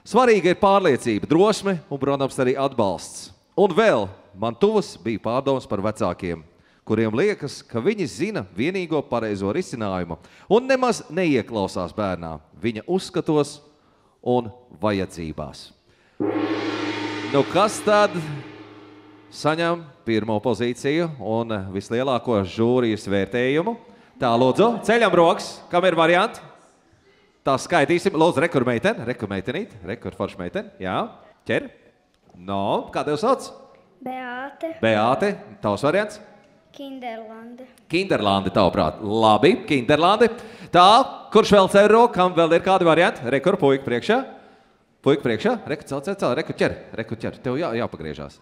Svarīga ir pārliecība, drosme un, protams, arī atbalsts. Un vēl man tuvas bija pārdomas par vecākiem, kuriem liekas, ka viņi zina vienīgo pareizo risinājumu un nemaz neieklausās bērnā, viņa uzskatos un vajadzībās. Nu, kas tad saņem pirmo pozīciju un vislielāko žūrijas vērtējumu? Tā, lūdzu, ceļam rokas, kam ir varianti? Tā skaitīsim. Lūdzu, rekur meiteni, rekur meitenīt, rekur forša meiteni. Jā, ķer. No, kā tev sauc? Beāte. Beāte, tavs variants? Kinderlande. Kinderlande, tavuprāt. Labi, Kinderlande. Tā, kurš vēl ceļ roku, kam vēl ir kādi varianti? Rekur, puika priekšā. Puika priekšā, reku cel, reku ķer, tev jāpagriežās.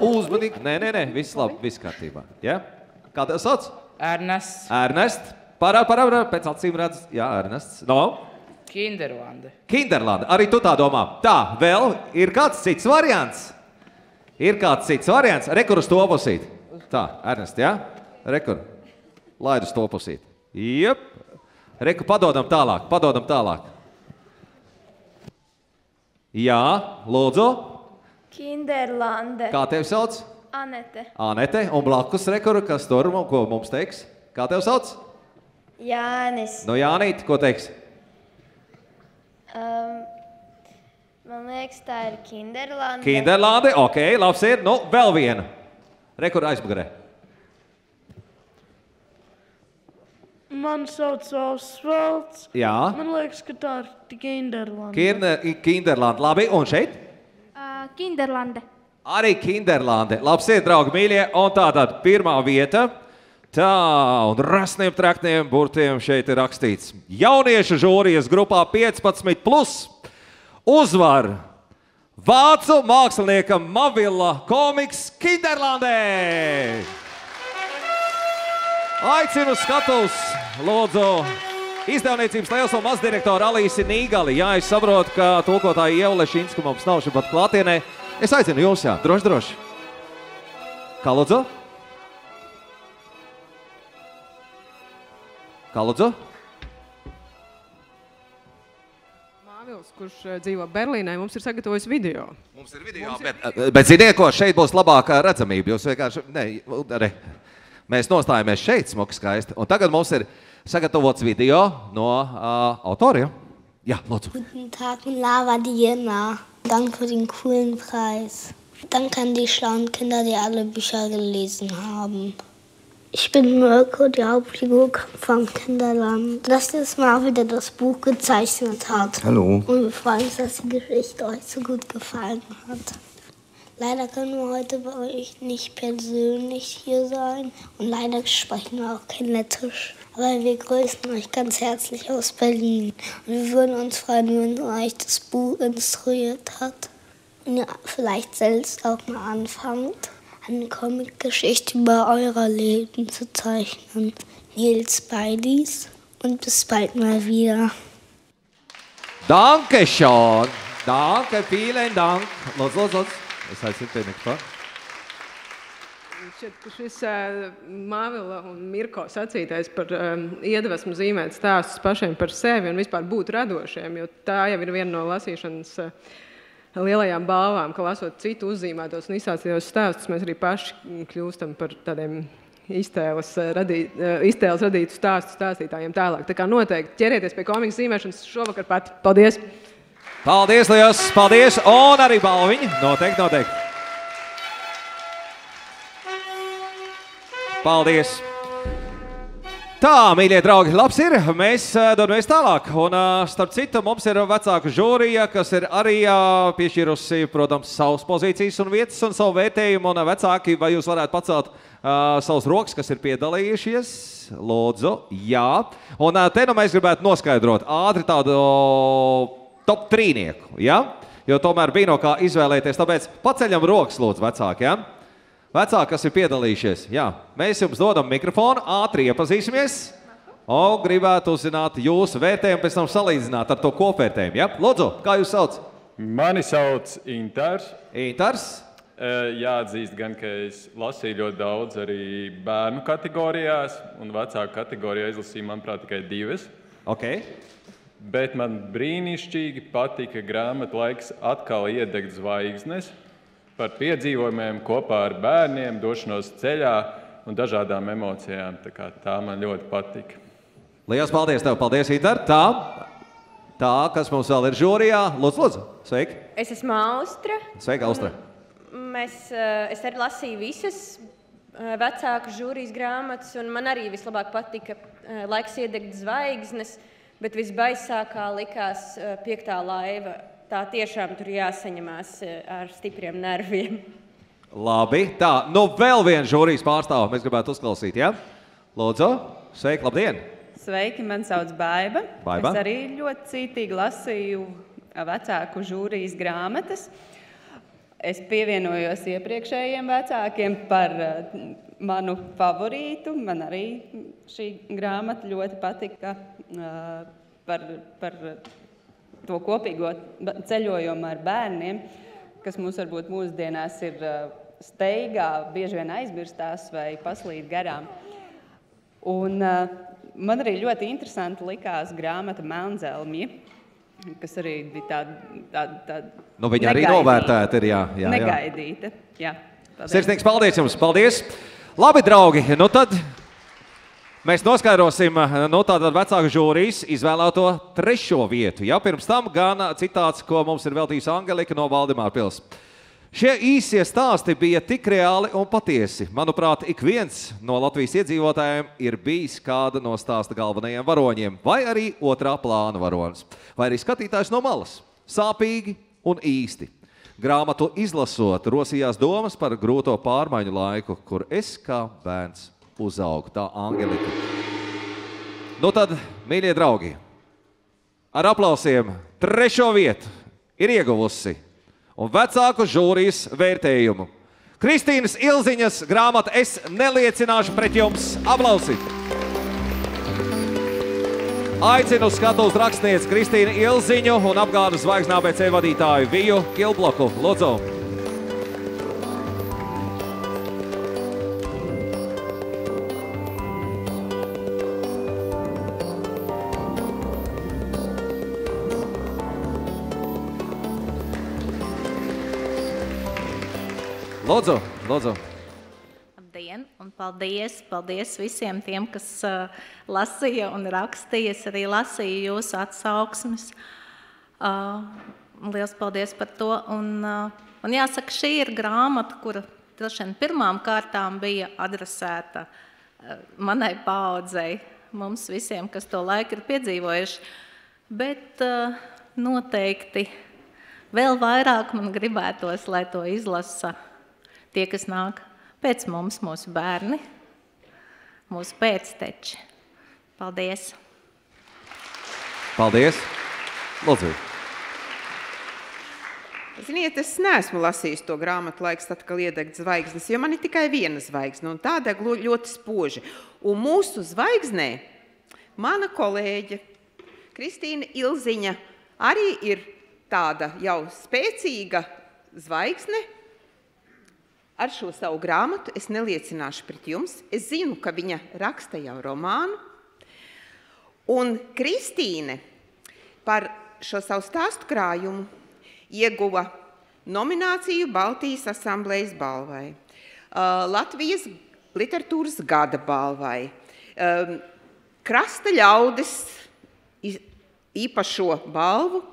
Uzmanīgi, nē, viss labi, viss kārtībā. Ja? Kā tev sauc? Ernest. Ernest, parād, pēc acīm redz, jā, Ernests. No? Kinderlande. Kinderlande, arī tu tā domā. Tā, vēl ir kāds cits variants? Ir kāds cits variants? Rekur uz to pusīt. Tā, Ernest, jā? Rekur, laid uz to pusīt. Jep. Reku, padodam tālāk. Jā, lūdzu. Kinderlande. Kā tev sauc? Anete. Anete, un blakus rekuru, kas tur ko mums teiks? Kā tev sauc? Jānis. No Jānīt, ko teiks? Man liekas, tā ir Kinderlande. Kinderlande, ok, labs ir. Nu, vēl viena. Rekur aizmugurē. Man sauc Osvalds. Jā. Man liekas, ka tā ir Kinderlande. Kinderlande, labi, un šeit? Kinderlande. Arī Kinderlande. Labs ir, draugi mīļie, un tātad pirmā vieta. Tā, un rasniem traktiem burtiem šeit ir rakstīts. Jauniešu žūrijas grupā 15+. Uzvar vācu māksliniekam Mavila komiks Kinderlandē. Aicinu skatus, lūdzu, izdevniecības liels un mazdirektora Alīsi Nīgali. Jā, es saprotu, ka tulkotāja Ieva Lešinsku mums nav šeit pat klātienē. Es aicinu jūs, jā, droši. Kā lūdzu? Māvils, kurš dzīvo Berlīnē, mums ir sagatavojis video. Mums ir video, bet ziniet ko, šeit būs labākā redzamība. Jūs vienkārši, mēs nostājamies šeit smuki skaisti. Un tagad mums ir sagatavots video no autoriem. Ja, lūdzu. Guten Tag, Lava Diana. Danke für den coolen Preis. Danke an die schlauen Kinder, die alle Bücher gelesen haben. Ich bin Mirko, die Hauptfigur vom Kinderland. Das ist Marvel, der das Buch gezeichnet hat. Hallo. Und wir freuen uns, dass die Geschichte euch so gut gefallen hat. Leider können wir heute bei euch nicht persönlich hier sein und leider sprechen wir auch kein Lettisch. Aber wir grüßen euch ganz herzlich aus Berlin. Und wir würden uns freuen, wenn euch das Buch instruiert hat. Und ihr vielleicht selbst auch mal anfangt, eine Comic-Geschichte über euer Leben zu zeichnen. Nils Beidis und bis bald mal wieder. Danke schön. Danke, vielen Dank. Los. Es aicinu pie mikrofona. Šis Māvila un Mirko sacītais par iedvesmu zīmēt stāstus pašiem par sevi un vispār būt radošiem, jo tā jau ir viena no lasīšanas lielajām balvām, ka lasot citu uzzīmētos un izstāstītos stāstus, mēs arī paši kļūstam par tādiem iztēles radītu stāstu stāstītājiem tālāk. Tā kā noteikti ķerieties pie komikas zīmēšanas šovakar pat. Paldies! Paldies, liels! Paldies! Un arī balviņi! Noteikti. Paldies! Tā, mīļie draugi, labs ir. Mēs dodamies tālāk. Un, starp citu, mums ir vecāka žūrija, kas ir arī piešķirusi, protams, savas pozīcijas un vietas un savu vērtējumu. Un vecāki, vai jūs varētu pacelt savus rokas, kas ir piedalījušies? Lūdzu, jā. Un te nu mēs gribētu noskaidrot ātri tādu top trīnieku, ja? Jo tomēr bija no kā izvēlēties. Tāpēc paceļam rokas, lūdzu, vecāki, ja? Vecāki, kas ir piedalījušies, jā, mēs jums dodam mikrofonu, ātri iepazīsimies un gribētu uzzināt jūsu vērtējumu, pēc tam salīdzināt ar to kopvērtējumu, ja? Lūdzu, kā jūs sauc? Mani sauc Intars. Intars? Jāatzīst gan, ka es lasīju ļoti daudz arī bērnu kategorijās, un vecāku kategorijā izlasīju, manuprāt, tikai 2. Okay. Bet man brīnišķīgi patika grāmata Laiks atkal iedegt zvaigznes, par piedzīvojumiem kopā ar bērniem, došanos ceļā un dažādām emocijām. Tā man ļoti patika. Lielas paldies tev, paldies, Inter. Tā, kas mums vēl ir žūrijā. Lūdzu, lūdzu. Sveiki. Es esmu Austra. Sveiki, Austra. Es arī lasīju visas vecāku žūrijas grāmatas, un man arī vislabāk patika Laiks iedegt zvaigznes, bet visbaisākā likās 5. laiva. Tā tiešām tur jāsaņemās ar stipriem nerviem. Labi, tā, nu vēl vienu žūrijas pārstāvu mēs gribētu uzklausīt, ja? Lūdzu, sveiki, labdien! Sveiki, man sauc Baiba. Baiba. Es arī ļoti cītīgi lasīju vecāku žūrijas grāmatas. Es pievienojos iepriekšējiem vecākiem par manu favorītu. Man arī šī grāmata ļoti patika par to kopīgo ceļojumu ar bērniem, kas mums varbūt mūsdienās ir steigā, bieži vien aizmirstās vai paslīd garām. Un man arī ļoti interesanti likās grāmata Melnzelmja, kas arī bija tāda nu, viņa arī novērtēta ir, jā. Negaidīta, jā. Sirsnīgs paldies jums, paldies! Labi, draugi, nu tad mēs noskaidrosim tātad vecāku žūrijas izvēlēto 3. vietu. Ja, pirms tam gan citāts, ko mums ir veltījusi Angelika no Valdemāra pils. Šie īsie stāsti bija tik reāli un patiesi. Manuprāt, ik viens no Latvijas iedzīvotājiem ir bijis kāda no stāsta galvenajiem varoņiem, vai arī otrā plāna varonis, vai arī skatītājs no malas. Sāpīgi un īsti. Grāmatu izlasot, rosījās domas par grūto pārmaiņu laiku, kur es kā bērns uzaugu, tā Angelika. Nu tad, mīļie draugi, ar aplausiem 3. vietu ir ieguvusi un vecāku žūrijas vērtējumu. Kristīnas Ilziņas grāmata Es neliecināšu pret jums. Aplausi! Aicinu skatuves rakstnieci Kristīnu Ilziņu un apgādes zvaigznā ABC vadītāju Viju Kilbloku. Lūdzu! Lūdzu, lūdzu. Labdien, un paldies visiem tiem, kas lasīja un rakstīja, arī lasīja jūsu atsauksmes. Liels paldies par to. Un jāsaka, šī ir grāmata, kura droši vien pirmām kārtām bija adresēta manai paaudzei, mums visiem, kas to laiku ir piedzīvojuši. Bet noteikti vēl vairāk man gribētos, lai to izlasa tie, kas nāk pēc mums, mūsu bērni, mūsu pēcteči. Paldies! Paldies! Lūdzu! Ziniet, es neesmu lasījis to grāmatu Laiks atkal iedegt zvaigznes, jo man ir tikai viena zvaigzne, un tā deg ļoti spoži. Un mūsu zvaigznē mana kolēģe Kristīna Ilziņa arī ir tāda jau spēcīga zvaigzne. Ar šo savu grāmatu Es neliecināšu pret jums. Es zinu, ka viņa raksta jau romānu. Un Kristīne par šo savu stāstu krājumu ieguva nomināciju Baltijas asamblējas balvai, Latvijas literatūras gada balvai, Krasta ļaudes īpašo balvu.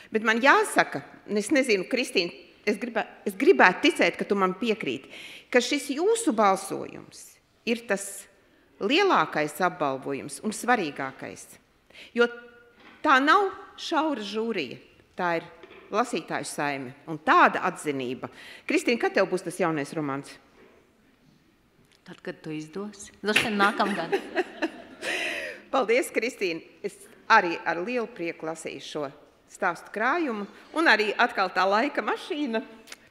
Bet man jāsaka, es nezinu, Kristīna, es gribētu ticēt, ka tu man piekrīti, ka šis jūsu balsojums ir tas lielākais apbalvojums un svarīgākais. Jo tā nav šaura žūrija, tā ir lasītāju saime un tāda atzinība. Kristīna, kad tev būs tas jaunais romāns? Tad, kad tu izdosi. Droši vien nākamgad. Paldies, Kristīna. Es arī ar lielu prieku lasīju šo stāstu krājumu, un arī atkal tā laika mašīna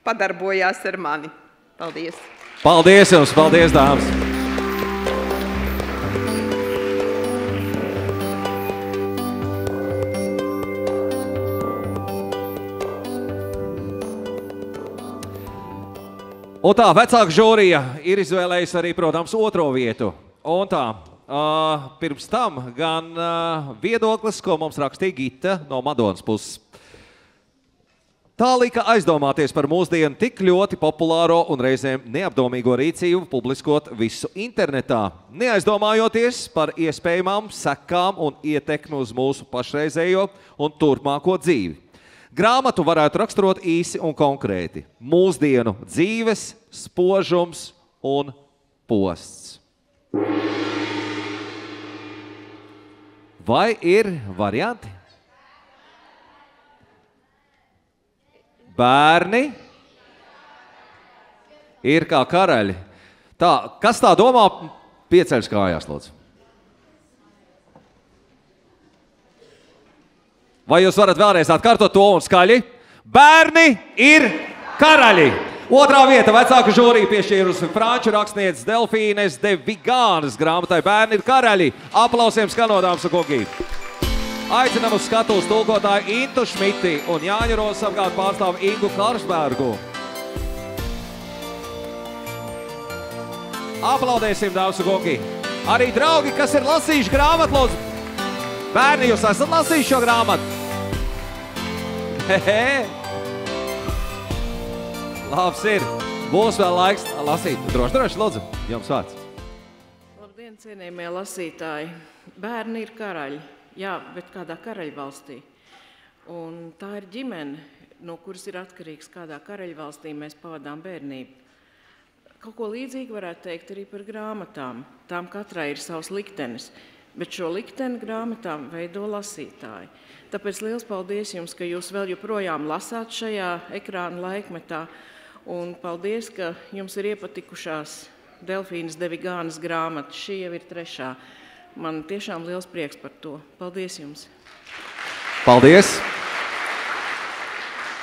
padarbojās ar mani. Paldies! Paldies jums! Paldies, dāmas! Un tā, vecāka žūrija ir izvēlējusi arī, protams, otro vietu. Un tā, pirms tam gan viedoklis, ko mums rakstīja Gita no Madonas puses. Tā lika aizdomāties par mūsdienu tik ļoti populāro un reizēm neapdomīgo rīcību publiskot visu internetā, neaizdomājoties par iespējamām sekām un ietekmi uz mūsu pašreizējo un turpmāko dzīvi. Grāmatu varētu raksturot īsi un konkrēti. Mūsdienu dzīves, spožums un posts. Vai ir varianti? Bērni ir kā karaļi. Tā, kas tā domā? Pieceļas kājās, lūdzu. Vai jūs varat vēlreiz atkārtot to un skaļi? Bērni ir karaļi! Otrā vieta vecāka žūrija piešķīrusi franču rakstnieces Delfīnes de Vigānas grāmatai Bērni ir karaļi. Aplausiem skanodāms un kungi. Aicinam uz skatuves tulkotāju Intu Šmiti un Jāņa Rozes apgādu pārstāvu Ingu Karsbergu. Aplaudēsim, dāmas un kungi. Arī draugi, kas ir lasījuši grāmatu, lūdzu. Bērni, jūs esat lasījuši šo grāmatu? Hehe. Labs ir. Būs vēl laiks lasīt. Droši, lūdzu, jums vārds. Labdien, cienījamie lasītāji. Bērni ir karaļi. Jā, bet kādā karaļvalstī. Un tā ir ģimene, no kuras ir atkarīgs, kādā karaļvalstī mēs pavadām bērnību. Kaut ko līdzīgi varētu teikt arī par grāmatām. Tām katrai ir savs liktenis. Bet šo likteni grāmatām veido lasītāji. Tāpēc liels paldies jums, ka jūs vēl joprojām lasāt šajā ekrāna laikmetā. Un paldies, ka jums ir iepatikušās Delfīnes de Vigānas grāmatas. Šī jau ir 3. Man tiešām liels prieks par to. Paldies jums! Paldies!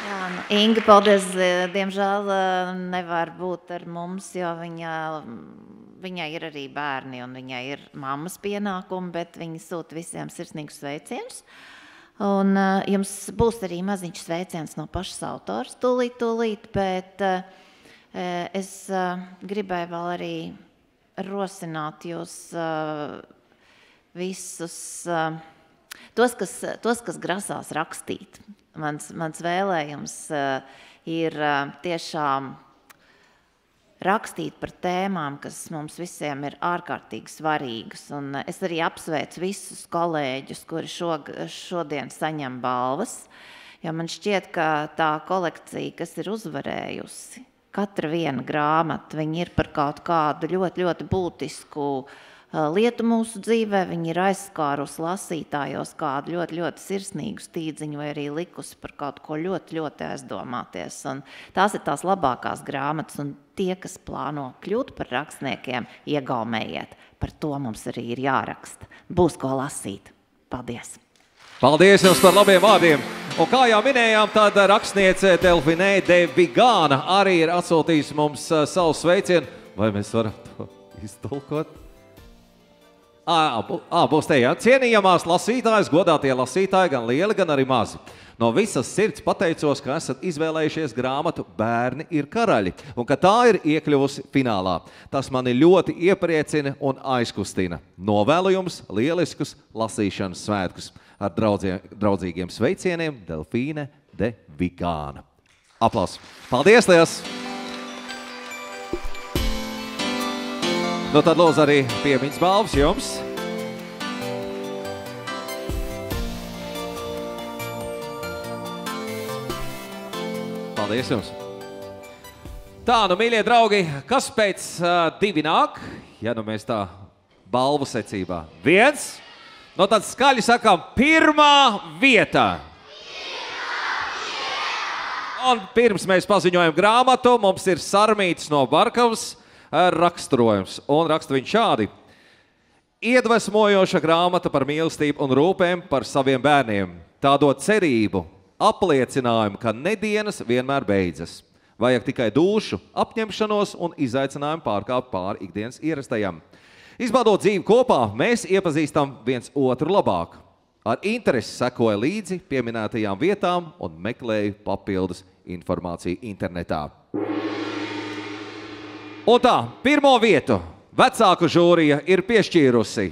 Jā, nu, Inga, paldies. Diemžēl nevar būt ar mums, jo viņai ir arī bērni un viņai ir mammas pienākumi, bet viņa sūta visiem sirsnīgus sveicienus. Un jums būs arī maziņš sveiciens no pašas autors tūlīt, bet es gribēju vēl arī rosināt jūs visus, tos, kas grasās rakstīt. Mans vēlējums ir tiešām rakstīt par tēmām, kas mums visiem ir ārkārtīgi svarīgas. Un es arī apsveicu visus kolēģus, kuri šodien saņem balvas, jo man šķiet, ka tā kolekcija, kas ir uzvarējusi, katra viena grāmata, viņi ir par kaut kādu ļoti, ļoti būtisku lietu mūsu dzīvē, viņi ir aizskārusi lasītājos kādu ļoti, ļoti sirsnīgu stīdziņu vai arī likusi par kaut ko ļoti, ļoti aizdomāties. Un tās ir tās labākās grāmatas, un tie, kas plāno kļūt par rakstniekiem, iegaumējiet. Par to mums arī ir jāraksta. Būs ko lasīt. Paldies! Paldies jums par labiem vārdiem! Un kā jau minējām, tad rakstniece Delfīne de Vigāna arī ir atsūtījusi mums savu sveicienu. Vai mēs varam to iztulkot? Būs te, jā. Cienījamās lasītājas, godātie lasītāji, gan lieli, gan arī mazi. No visas sirds pateicos, ka esat izvēlējušies grāmatu Bērni ir karaļi, un ka tā ir iekļuvusi finālā. Tas mani ļoti iepriecina un aizkustina. Novēlu jums lieliskus lasīšanas svētkus. Ar draudzīgiem sveicieniem Delfīne de Vigāna. Aplausi. Paldies, liels! Nu tad lūdzu arī piemiņas balvas jums. Paldies jums. Tā, nu, mīļie draugi, kas pēc 2 nāk? Ja nu mēs tā balvu secībā. 1. No tad skaļi sakām, pirmā vieta. Un pirms mēs paziņojam grāmatu, mums ir Sarmītis no Barkavas raksturojums. Un raksta viņš šādi. Iedvesmojoša grāmata par mīlestību un rūpēm par saviem bērniem. Tā dod cerību, apliecinājumu, ka nedienas vienmēr beidzas. Vajag tikai dušu, apņemšanos un izaicinājumu pārkāpt pāri ikdienas ierastajam. Izbaudot dzīvi kopā, mēs iepazīstam viens otru labāk. Ar interesi sekoja līdzi pieminētajām vietām un meklēju papildus informāciju internetā. Un tā, pirmo vietu vecāku žūrija ir piešķīrusi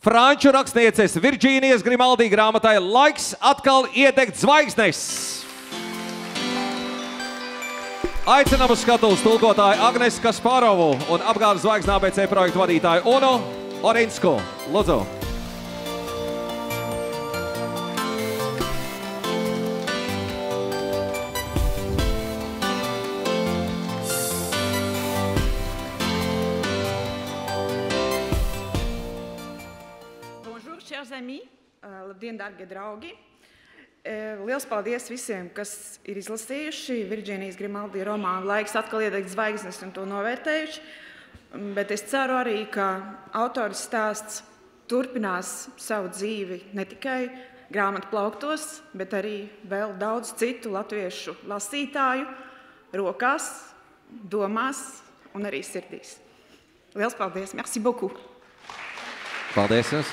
franču rakstnieces Virģīnijas Grimaldi grāmatai Laiks atkal iedegt zvaigznes. Aicinām uz skatuves tulkotāju Agnesu Kasparovu un apgādes zvaigznes ABC projektu vadītāju Unu Orinsku. Lūdzu. Bonjour, chers amis. Labdien, dārgie draugi. Liels paldies visiem, kas ir izlasījuši Virģīnijas Grimaldi romānu Laiks atkal iedegt zvaigznes un to novērtējuši. Bet es ceru arī, ka autors stāsts turpinās savu dzīvi ne tikai grāmatu plauktos, bet arī vēl daudz citu latviešu lasītāju rokās, domās un arī sirdīs. Liels paldies! Merci beaucoup! Paldies jums!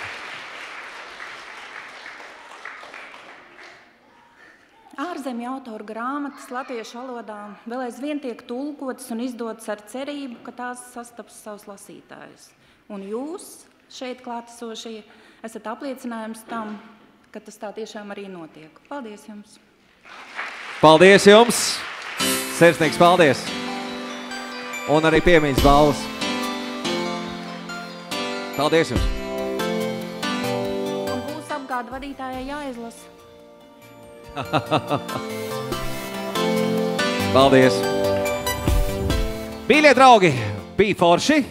Ārzemju autoru grāmatas latviešu valodā vēl aizvien tiek tulkotas un izdotas ar cerību, ka tās sastaps savus lasītājus. Un jūs, šeit klātesošie, esat apliecinājums tam, ka tas tā tiešām arī notiek. Paldies jums! Paldies jums! Sirsnīgs paldies! Un arī piemiņas balvas. Paldies jums! Un būs apgāde vadītājai jāizlasa. Paldies! Mīļie draugi, bija forši,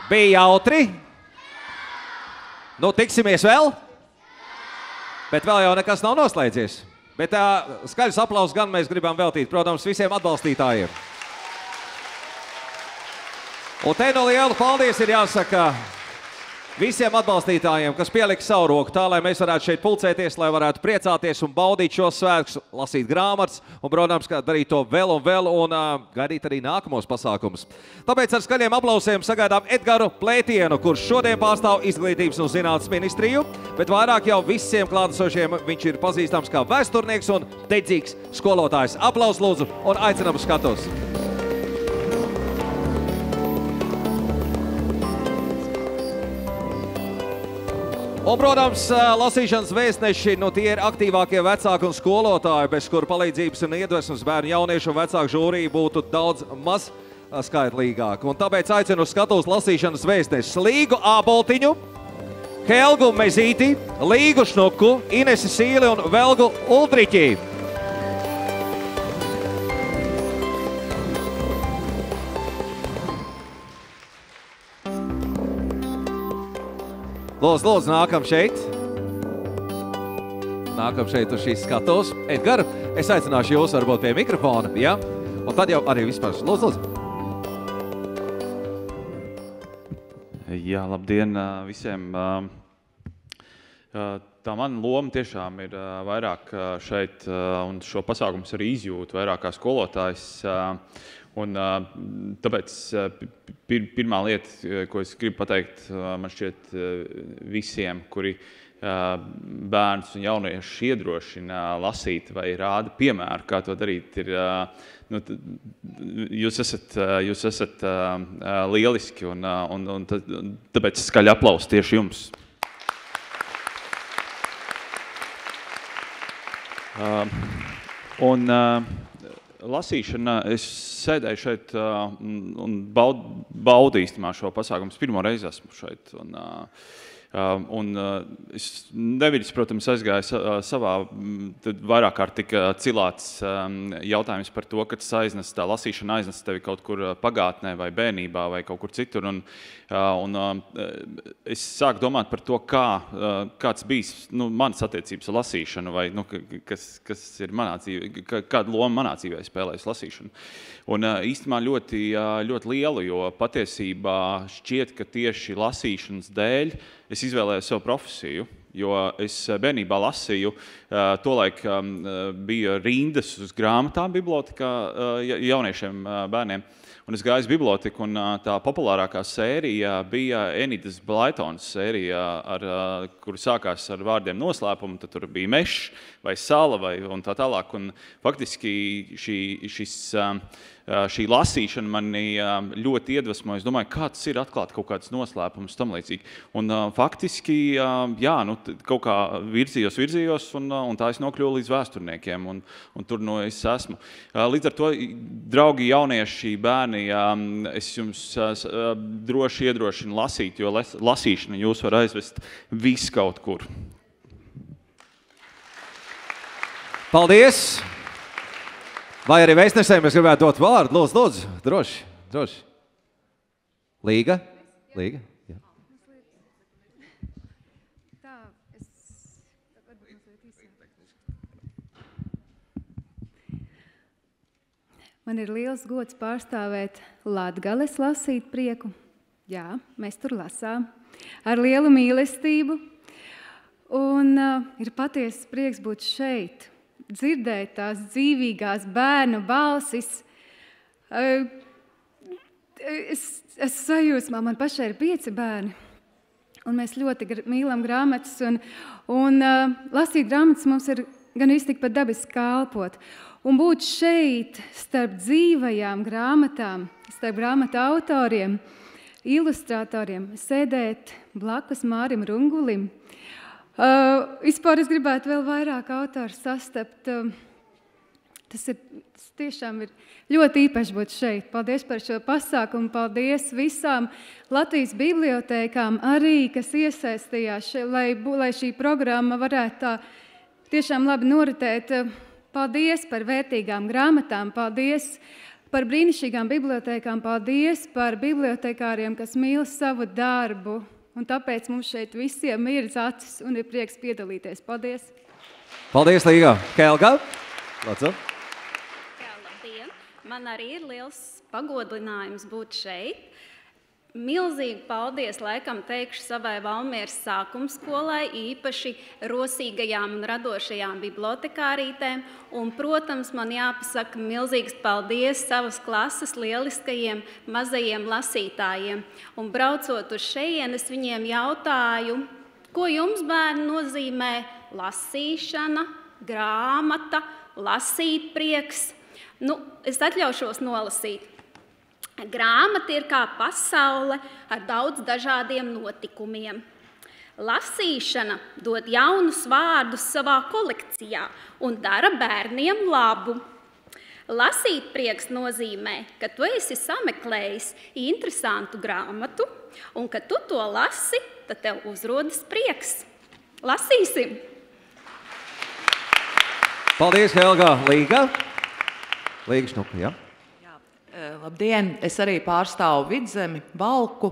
bija jautri. Nu, tiksimies vēl, bet vēl jau nekas nav noslēdzies. Bet skaļus aplausus gan mēs gribam veltīt, protams, visiem atbalstītājiem. Un te no liela paldies ir jāsaka visiem atbalstītājiem, kas pielika savu roku tā, lai mēs varētu šeit pulcēties, lai varētu priecāties un baudīt šos svētkus, lasīt grāmatas un, protams, darīt to vēl un gaidīt arī nākamos pasākumus. Tāpēc ar skaļiem aplausiem sagaidām Edgaru Plētienu, kurš šodien pārstāv Izglītības un zinātnes ministriju, bet vairāk jau visiem klātesošiem viņš ir pazīstams kā vēsturnieks un dedzīgs skolotājs. Aplaus lūdzu un aicinām uz skatos! Un, protams, lasīšanas vēstneši, tie ir aktīvākie vecāki un skolotāji, bez kuru palīdzības un iedvesmas bērnu jauniešu un vecāku žūrija būtu daudz maz skaitlīgāk. Un tāpēc aicinu uz skatuves lasīšanas vēstnešus Līgu Āboltiņu, Helgu Mezīti, Līgu Šnuku, Inesi Sīli un Velgu Uldriķi. Lūdzu, nākam šeit. Nākam šeit uz šīs skatuves. Edgar, es aicināšu jūs varbūt pie mikrofona, ja? Un tad jau arī vispār. Lūdzu. Jā, labdien visiem. Tā mana loma tiešām ir vairāk šeit, un šo pasākumus arī izjūtu vairāk kā skolotājs. Un tāpēc pirmā lieta, ko es gribu pateikt, man šķiet visiem, kuri bērnus un jauniešus iedrošina lasīt vai rāda piemēru, kā to darīt, ir, jūs esat lieliski un tāpēc skaļi aplaus tieši jums. Lasīšana, es sēdēju šeit un baudīju šo pasākumu. Pirmo reizi esmu šeit. Es neviļas, protams, aizgāju savā, tad vairāk kārt tika cilāts jautājums par to, ka tā lasīšana aiznes tevi kaut kur pagātnē vai bērnībā vai kaut kur citur. Es sāku domāt par to, kāds bijis manas attiecības ar lasīšanu vai kas ir manā dzīvē, kāda loma manā dzīvē spēlējas lasīšanu. Un īstenībā ļoti lielu, jo patiesībā šķiet, ka tieši lasīšanas dēļ es izvēlēju savu profesiju, jo es bērnībā lasīju, tolaik bija rindas uz grāmatām bibliotekā jauniešiem bērniem. Un es gāju uz biblioteku, un tā populārākā sērija bija Enidas Blaitonas sērija, kur sākās ar vārdiem noslēpumu, tad tur bija mešs vai sala un tā tālāk. Un faktiski šī lasīšana mani ļoti iedvesmoja. Es domāju, kā tas ir atklāt kaut kāds noslēpums tam līdzīgi. Un faktiski, kaut kā virzījos, un tā es nokļuvu līdz vēsturniekiem, un tur es esmu. Līdz ar to, draugi jaunieši, bērni, es jums droši iedrošinu lasīt, jo lasīšana jūs var aizvest visu kaut kur. Paldies! Vai arī vēstnesēm es gribētu dot vārdu? Lūdzu, droši. Līga? Jā. Man ir liels gods pārstāvēt Latgales lasīt prieku. Jā, mēs tur lasām ar lielu mīlestību. Un ir patiesas prieks būt šeit, dzirdēt tās dzīvīgās bērnu balsis. Es sajūsmā, man pašai ir 5 bērni, un mēs ļoti mīlam grāmatas, un lasīt grāmatas mums ir gan iztikpat dabiski kalpot. Un būt šeit starp dzīvajām grāmatām, starp grāmatu autoriem, ilustratoriem, sēdēt blakus Mārim Rungulim. Vispār es gribētu vēl vairāk autoru sastapt. Tas tiešām ir ļoti īpaši būt šeit. Paldies par šo pasākumu, paldies visām Latvijas bibliotēkām arī, kas iesaistījās, lai šī programma varētu tā tiešām labi noritēt. Paldies par vērtīgām grāmatām, paldies par brīnišķīgām bibliotēkām, paldies par bibliotekāriem, kas mīl savu darbu. Un tāpēc mums šeit visiem ir acis un ir prieks piedalīties. Paldies! Paldies, Līga! Helga! Lāca! Labdien! Man arī ir liels pagodinājums būt šeit. Milzīgi paldies, laikam teikšu savai Valmieras sākumskolai, īpaši rosīgajām un radošajām bibliotekārītēm. Un, protams, man jāpasaka milzīgs paldies savas klases lieliskajiem mazajiem lasītājiem. Un braucot uz šejien, es viņiem jautāju, ko jums, bērni, nozīmē lasīšana, grāmata, lasīt prieks. Es atļaušos nolasīt. Grāmata ir kā pasaule ar daudz dažādiem notikumiem. Lasīšana dod jaunus vārdus savā kolekcijā un dara bērniem labu. Lasīt prieks nozīmē, ka tu esi sameklējis interesantu grāmatu, un kad tu to lasi, tad tev uzrodas prieks. Lasīsim! Paldies, Helga! Līga? Līga Šnuka, jā? Labdien! Es arī pārstāvu Vidzemi, Valku,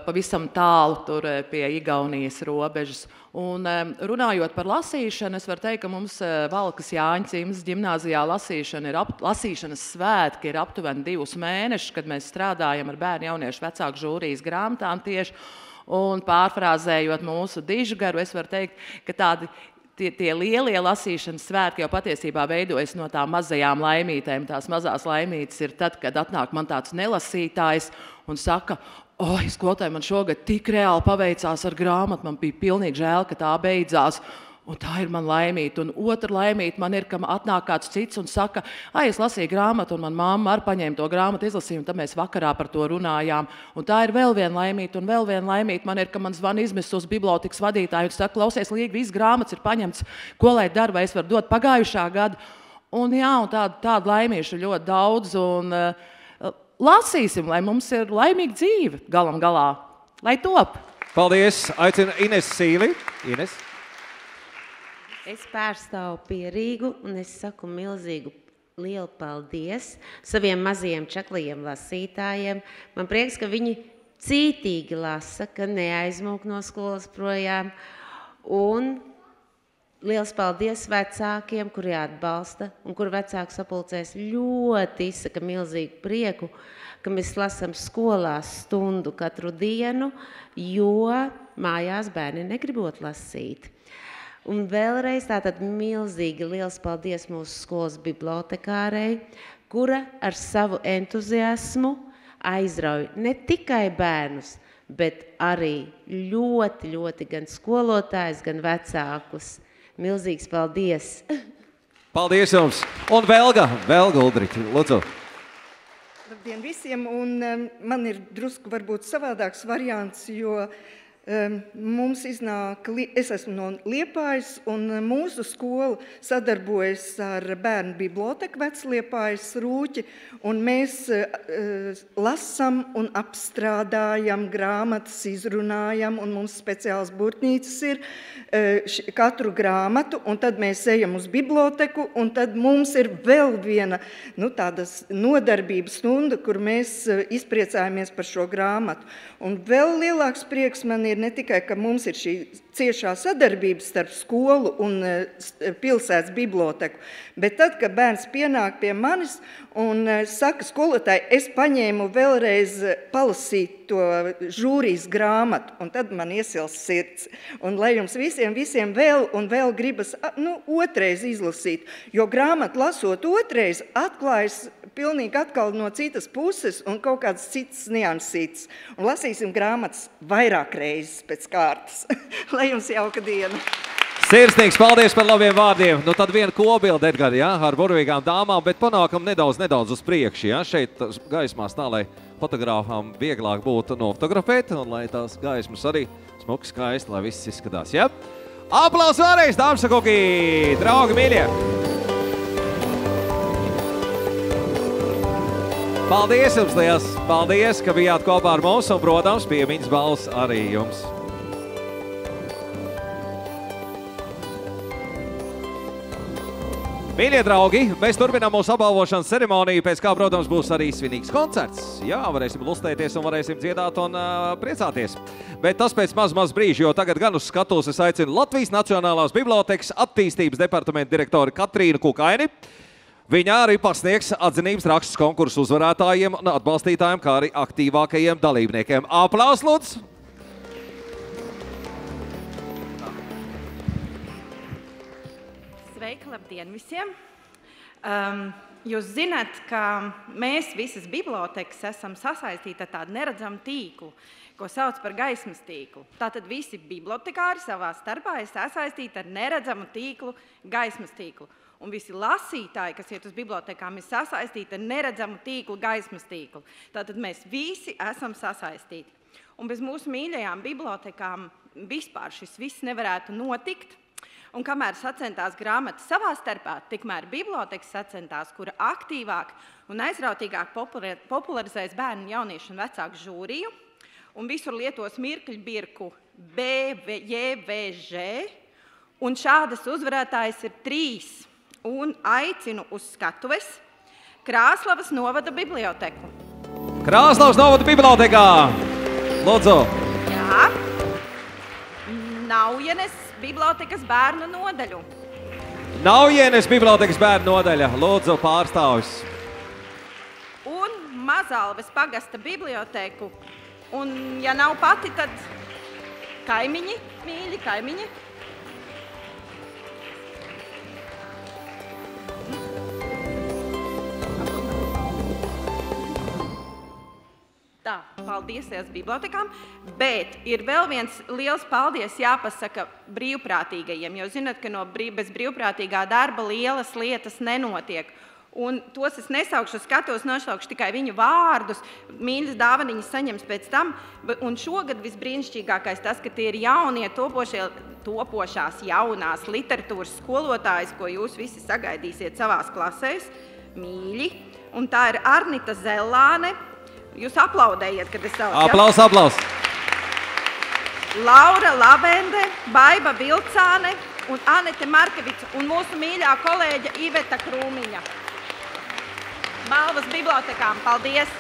pavisam tālu tur pie Igaunijas robežas. Un runājot par lasīšanu, es varu teikt, ka mums Valkas Jāņa Cimas ģimnāzijā lasīšanas svētki ir aptuveni 2 mēnešus, kad mēs strādājam ar bērnu jauniešu vecāku žūrijas grāmatām tieši. Un pārfrāzējot mūsu dižgaru, es varu teikt, ka tie lielie lasīšanas svētki jau patiesībā veidojas no tām mazajām laimītēm. Tās mazās laimītes ir tad, kad atnāk man tāds nelasītājs un saka, skolotāji, man šogad tik reāli paveicās ar grāmatu, man bija pilnīgi žēl, ka tā beidzās. Un tā ir man laimīta. Un otra laimīta man ir, ka atnāk kāds cits un saka, es lasīju grāmatu, un man mamma arī paņēma to grāmatu, izlasīja, un tad mēs vakarā par to runājām. Un tā ir vēl viena laimīta, un vēl viena laimīta man ir, ka man zvana izmisus bibliotekas vadītāju un saka, klausies, Līga, viss grāmatas ir paņemts, ko lai dara, vai es varu dot pagājušā gada. Un jā, un tādu laimīšu ļoti daudz, un lasīsim, lai mums ir laimīga dzīve galam galā, lai top. Paldies. Aicinu Ines Sīli. Ines. Es pārstāvu Pierīgu un es saku milzīgu lielu paldies saviem mazajiem čaklajiem lasītājiem. Man prieks, ka viņi cītīgi lasa, ka neaizmūk no skolas projām. Un liels paldies vecākiem, kuri atbalsta un kur vecāku sapulcēs ļoti izsaka milzīgu prieku, ka mēs lasām skolās stundu katru dienu, jo mājās bērni negribot lasīt. Un vēlreiz tātad milzīgi liels paldies mūsu skolas bibliotekārei, kura ar savu entuziasmu aizrauj ne tikai bērnus, bet arī ļoti, ļoti gan skolotājus, gan vecākus. Milzīgs paldies! Paldies jums! Un Velga Uldriķa, lūdzu. Labdien visiem, un man ir drusku varbūt savādāks variants, jo mums iznāk, es esmu no Liepājas, un mūsu skola sadarbojas ar bērnu biblioteku Vecliepājas Rūķi, un mēs lasam un apstrādājam grāmatas, izrunājam, un mums speciāls burtnīcas ir katru grāmatu, un tad mēs ejam uz biblioteku, un tad mums ir vēl viena tādas nodarbības stunda, kur mēs izpriecājamies par šo grāmatu. Un vēl lielāks prieks man ir ne tikai, ka mums ir šī ciešā sadarbība starp skolu un pilsētas biblioteku, bet tad, kad bērns pienāk pie manis un saka, skolotāji, es paņēmu vēlreiz palasīt to žūrijas grāmatu, un tad man iesilst sirds. Un lai jums visiem vēl un vēl gribas otrais izlasīt, jo grāmatu lasot otrais atklājas pilnīgi atkal no citas puses un kaut kāds cits niansīts. Un lasīsim grāmatas vairāk reizes pēc kārtas. Lai jums jauka diena! Sirsnīgs paldies par labiem vārdiem. Nu tad viena kobilde, Edgari, ar burvīgām dāmām, bet panākam nedaudz uz priekšu. Šeit gaismās tā, lai fotogrāfām vieglāk būtu nofotografēt, un lai tās gaismas arī smuki skaisti, lai viss izskatās. Aplaus vēlreiz, dāmas un kungi, draugi, mīļie! Paldies jums liels! Paldies, ka bijāt kopā ar mums, un, protams, piemiņas balvas arī jums. Mīļie draugi, mēs turpinām mūsu apbalvošanas ceremoniju, pēc kā, protams, būs arī svinīgs koncerts. Jā, varēsim lustēties un varēsim dziedāt un priecāties. Bet tas pēc maz brīža, jo tagad gan uz skatuves es aicinu Latvijas Nacionālās bibliotekas attīstības departamenta direktori Katrīnu Kukaini. Viņa arī pasniegs atzinības rakstus konkursu uzvarētājiem un atbalstītājiem, kā arī aktīvākajiem dalībniekiem. Aplaus, lūdzu! Sveiki, labdien visiem! Jūs zināt, ka mēs visas bibliotekas esam sasaistīti ar tādu neredzamu tīklu, ko sauc par gaismas tīklu. Tātad visi bibliotekāri savā starpā ir sasaistīti ar neredzamu tīklu, gaismas tīklu. Un visi lasītāji, kas iet uz bibliotekām, ir sasaistīti ar neredzamu tīklu, gaismas tīklu. Tātad mēs visi esam sasaistīti. Un bez mūsu mīļajām bibliotekām vispār šis viss nevarētu notikt. Un kamēr sacentās grāmatas savā starpā, tikmēr bibliotekas sacentās, kura aktīvāk un aizrautīgāk popularizēs bērnu, jauniešu un vecāku žūriju, un visur lietos mirkļu birku BJVŽ, un šādas uzvarētājas ir 3, un aicinu uz skatuves Krāslavas novada biblioteku. Krāslavas novada bibliotekā! Lūdzu! Jā. Naujienes bibliotekas bērnu nodaļu. Naujienes bibliotekas bērnu nodaļa. Lūdzu, pārstāvis. Un Mazalves pagasta biblioteku. Un, ja nav pati, tad kaimiņi, mīļi kaimiņi. Tā, paldies liels bibliotekām, bet ir vēl viens liels paldies jāpasaka brīvprātīgajiem, jo zināt, ka bez brīvprātīgā darba lielas lietas nenotiek. Un tos es nesaukšu skatos, nosaukšu tikai viņu vārdus, mīļas dāvaniņas saņems pēc tam. Un šogad visbrīnišķīgākais tas, ka tie ir jaunie topošās jaunās literatūras skolotājas, ko jūs visi sagaidīsiet savās klasēs, mīļi. Un tā ir Arnita Zellāne. Jūs aplaudējiet, kad es saucu. Aplaus, aplaus. Laura Lavende, Baiba Vilcāne un Anete Markevica un mūsu mīļā kolēģa Iveta Krūmiņa. Balvas bibliotekām, paldies!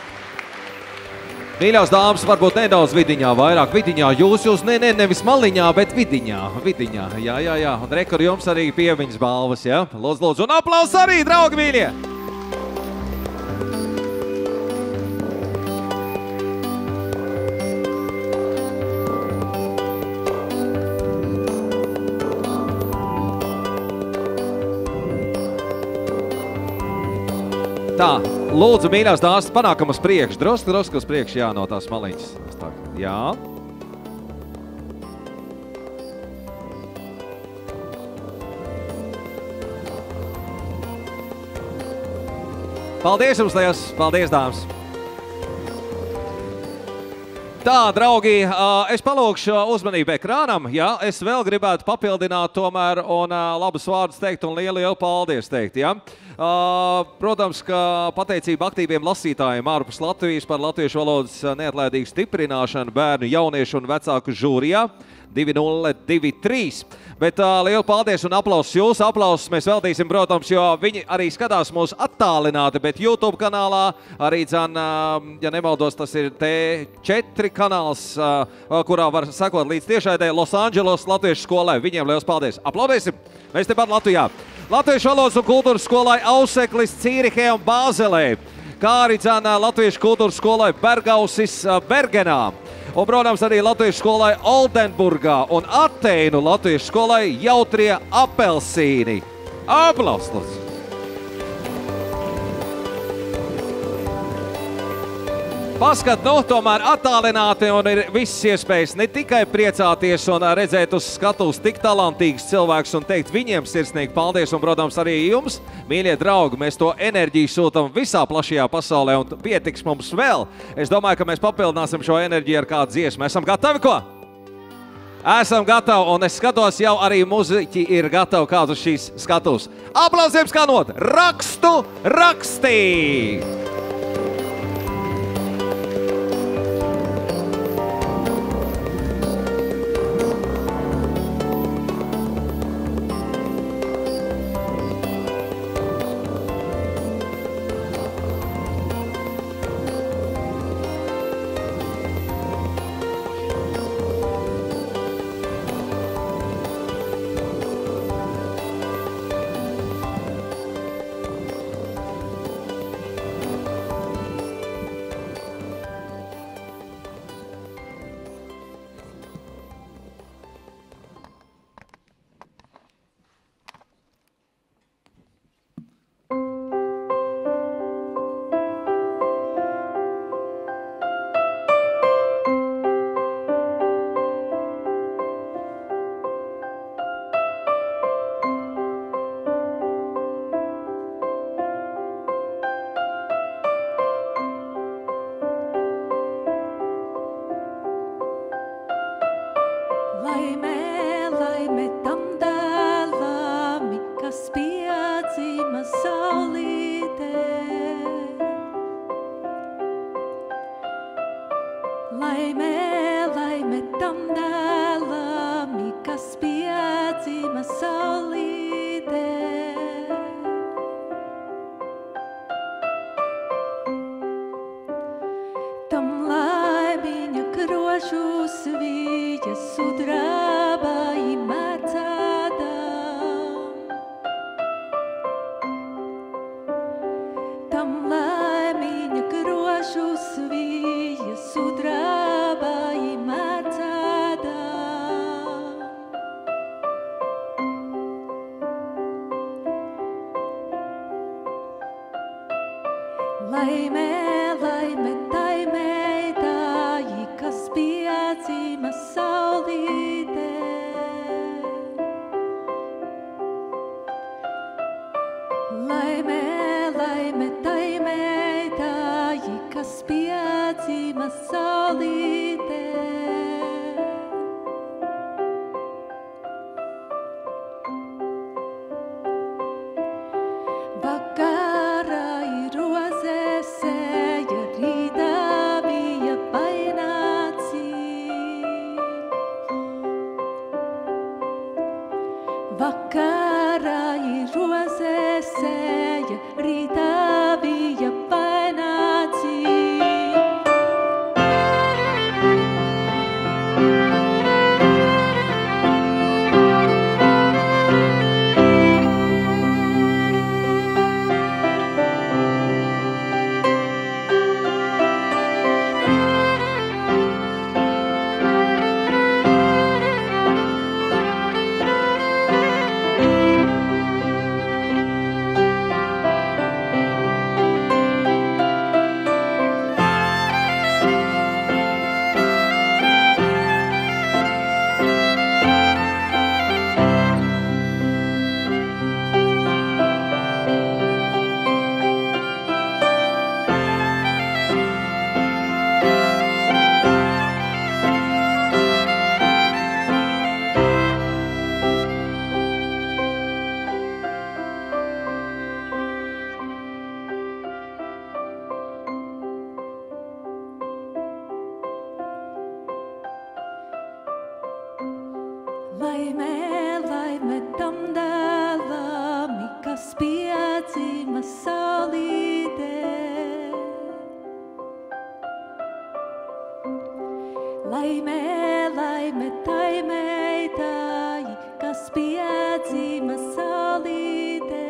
Mīļās dāmas, varbūt nedaudz vidiņā, vairāk vidiņā. Jūs nevis maliņā, bet vidiņā. Jā. Un rekor jums arī pieviņas balvas, jā? Lūdzu. Un aplaus arī, draugi mīļie! Tā, lūdzu, mīļās dāmas, panākam uz priekšu. Drusku uz priekšu, jā, no tās maliņas. Jā. Paldies jums, liels! Paldies, dāmas! Tā, draugi, es palūkšu uzmanību ekrānam. Jā, es vēl gribētu papildināt tomēr un labus vārdus teikt un lielu paldies teikt, jā. Protams, ka pateicība aktīviem lasītājiem ārpus Latvijas par latviešu valodas neatlaidīgu stiprināšanu bērnu, jauniešu un vecāku žūrijā 2023. Bet lielu paldies un aplausus jūs. Aplausus mēs veltīsim, protams, jo viņi arī skatās mūs attālināti, bet YouTube kanālā arī, ja nemaldos, tas ir T4 kanāls, kurā var sekot līdz tiešraidē Los Angeles latviešu skolai. Viņiem liels paldies. Aplaudēsim! Mēs tepat Latvijā. Latviešu valodas un kultūras skolai Auseklis, Cīrihē un Bāzelē, kā arī Latviešu kultūras skolai Bergausis Bergenā. Un, protams, arī Latviešu skolai Oldenburgā un Ateinu Latviešu skolai Jautrie apelsīni. Aplausus! Paskat, tomēr attālināti un ir visas iespējas ne tikai priecāties un redzēt uz skatuves tik talantīgus cilvēkus un teikt viņiem sirsnīgi paldies. Un, protams, arī jums, mīļie draugi, mēs to enerģiju sūtam visā plašajā pasaulē un pietiks mums vēl. Es domāju, ka mēs papildināsim šo enerģiju ar kādu dziesmu. Esam gatavi, ko? Esam gatavi, un es skatos, jau arī muziķi ir gatavi kādu šīs skatuves. Aplausiem skanot! Rakstu rakstīt! Vakarā ir rozes sēja, rītā bija painācī. Laime, laime tam dēlam, kas piedzima saulītē. Laime, laime tai meitai, kas piedzima saulītē.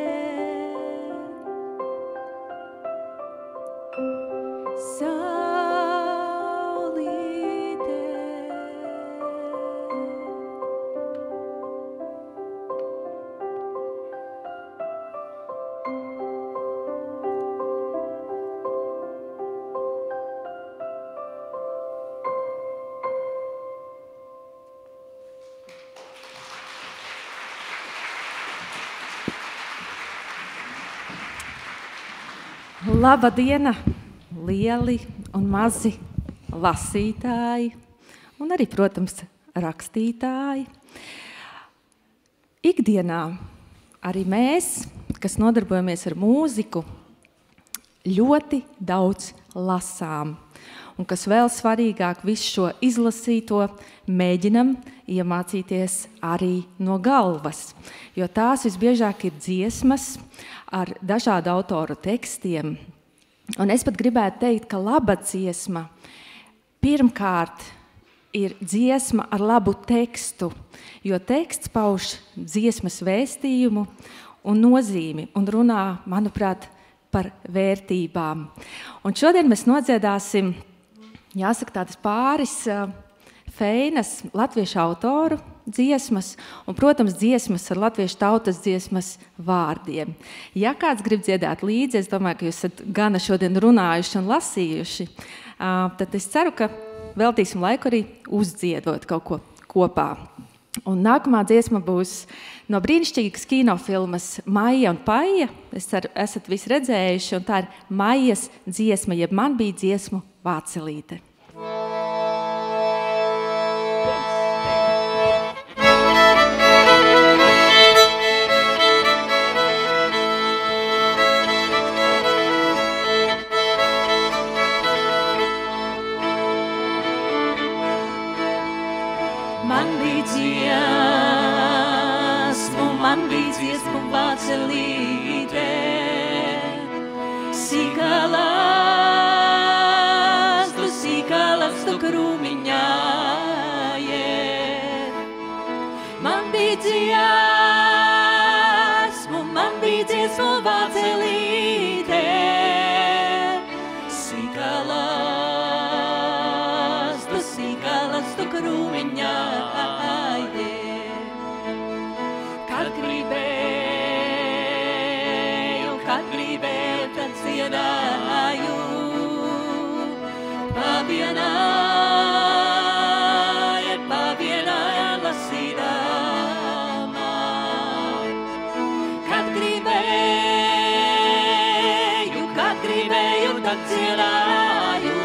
Laba diena, lieli un mazi lasītāji, un arī, protams, rakstītāji. Ikdienā arī mēs, kas nodarbojamies ar mūziku, ļoti daudz lasām. Un kas vēl svarīgāk, visu šo izlasīto mēģinam iemācīties arī no galvas, jo tās visbiežāk ir dziesmas ar dažādu autoru tekstiem. Un es pat gribētu teikt, ka laba dziesma pirmkārt ir dziesma ar labu tekstu, jo teksts pauž dziesmas vēstījumu un nozīmi un runā, manuprāt, par vērtībām. Un šodien mēs nodziedāsim, jāsaka, tādas pāris Feinas latviešu autoru dziesmas un, protams, dziesmas ar latviešu tautas dziesmas vārdiem. Ja kāds grib dziedāt līdzi, es domāju, ka jūs esat gana šodien runājuši un lasījuši, tad es ceru, ka veltīsim laiku arī uzdziedot kaut ko kopā. Un nākamā dziesma būs no brīnišķīgas kinofilmas Maija un Paija. Es ceru, esat visi redzējuši, un tā ir Maijas dziesma, jeb Man bija dziesmu vācelīte. Man bija dziesmu vācelīte, sīkalastu krūmiņā iet. Man bija dziesmu vācelīte, sīkalastu krūmiņā iet. Kad gribēju, tad dziedāju, pavienāja lasīdama. Kad gribēju, tad dziedāju,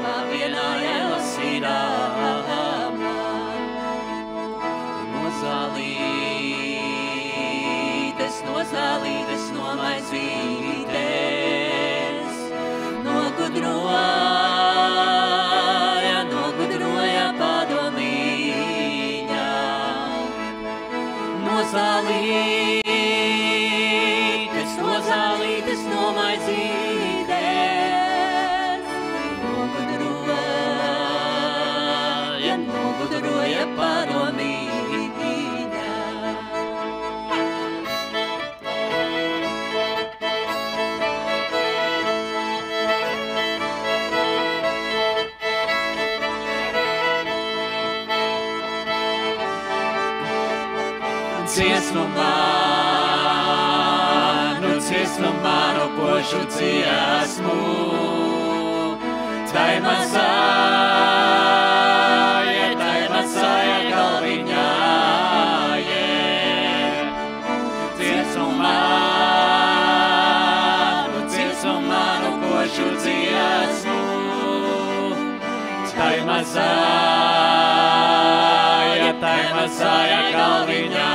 pavienāja lasīdama. Nozālītes, no maizvītes, nogudroja ciesmu manu pošu dziesmu. Tai mazāja galviņā, dziesmu manu pošu dziesmu. Tai mazāja galviņā,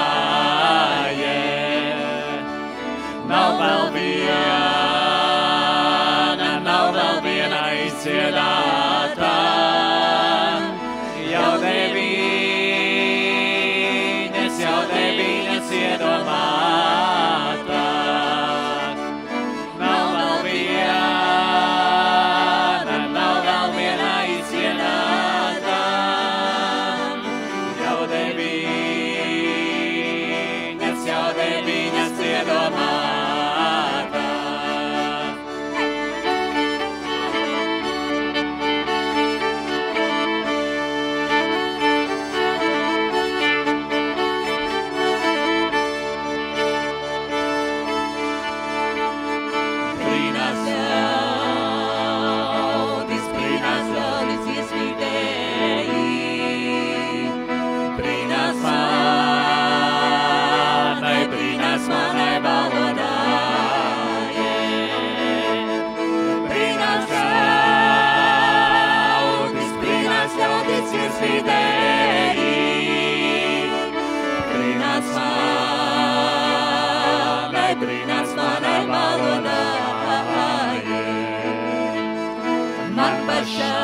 nav vēl viena izdziedātā, jau deviņas iedomātā. Nav vēl viena izdziedātā, jau deviņas iedomātā. Brīnās manai valodai, man pašai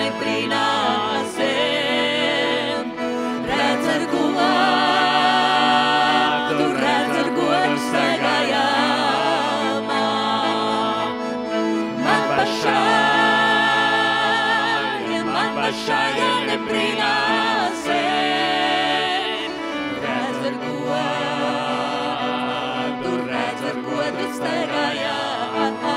nebrīnāsim, redz ar godu staigājamā. Man pašai nebrīnāsim, redz ar godu staigājamā.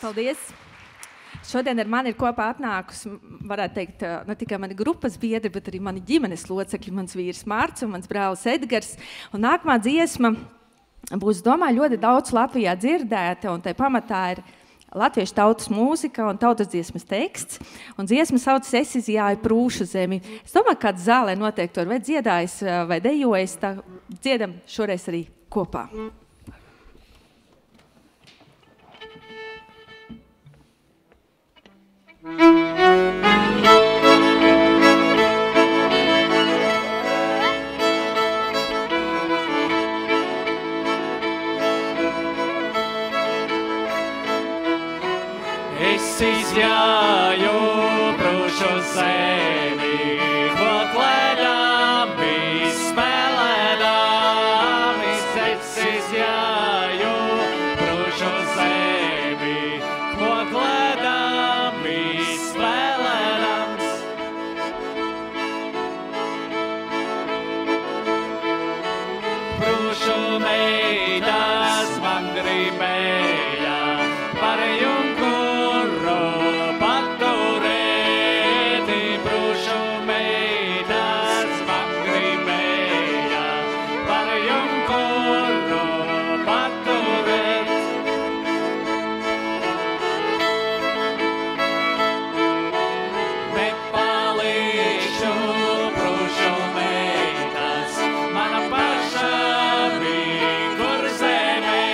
Paldies! Šodien ar mani ir kopā atnākusi, varētu teikt, ne tikai mani grupas biedri, bet arī mani ģimenes locekļi, mans vīrs Mārts un mans brālis Edgars. Un nākamā dziesma būs, domāju, ļoti daudz Latvijā dzirdēta, un tai pamatā ir latviešu tautas mūzika un tautas dziesmas teksts. Un dziesma saucas Es izjāju prūšu zemi. Es domāju, kāds zālē noteikti to ir vai dziedājis, vai dejojis, tā dziedam šoreiz arī kopā. Es izjāju prūšu zemi, koklēdām, spēlēdām. Es izjāju prūšu zemi, koklēdām, spēlēdām. Prūšu meitas man gribēja par junkuru paturēti. Prūšu meitas man gribēja par junkuru paturēt. Nepalīšu prūšu meitas, mana paša bija kur zemē.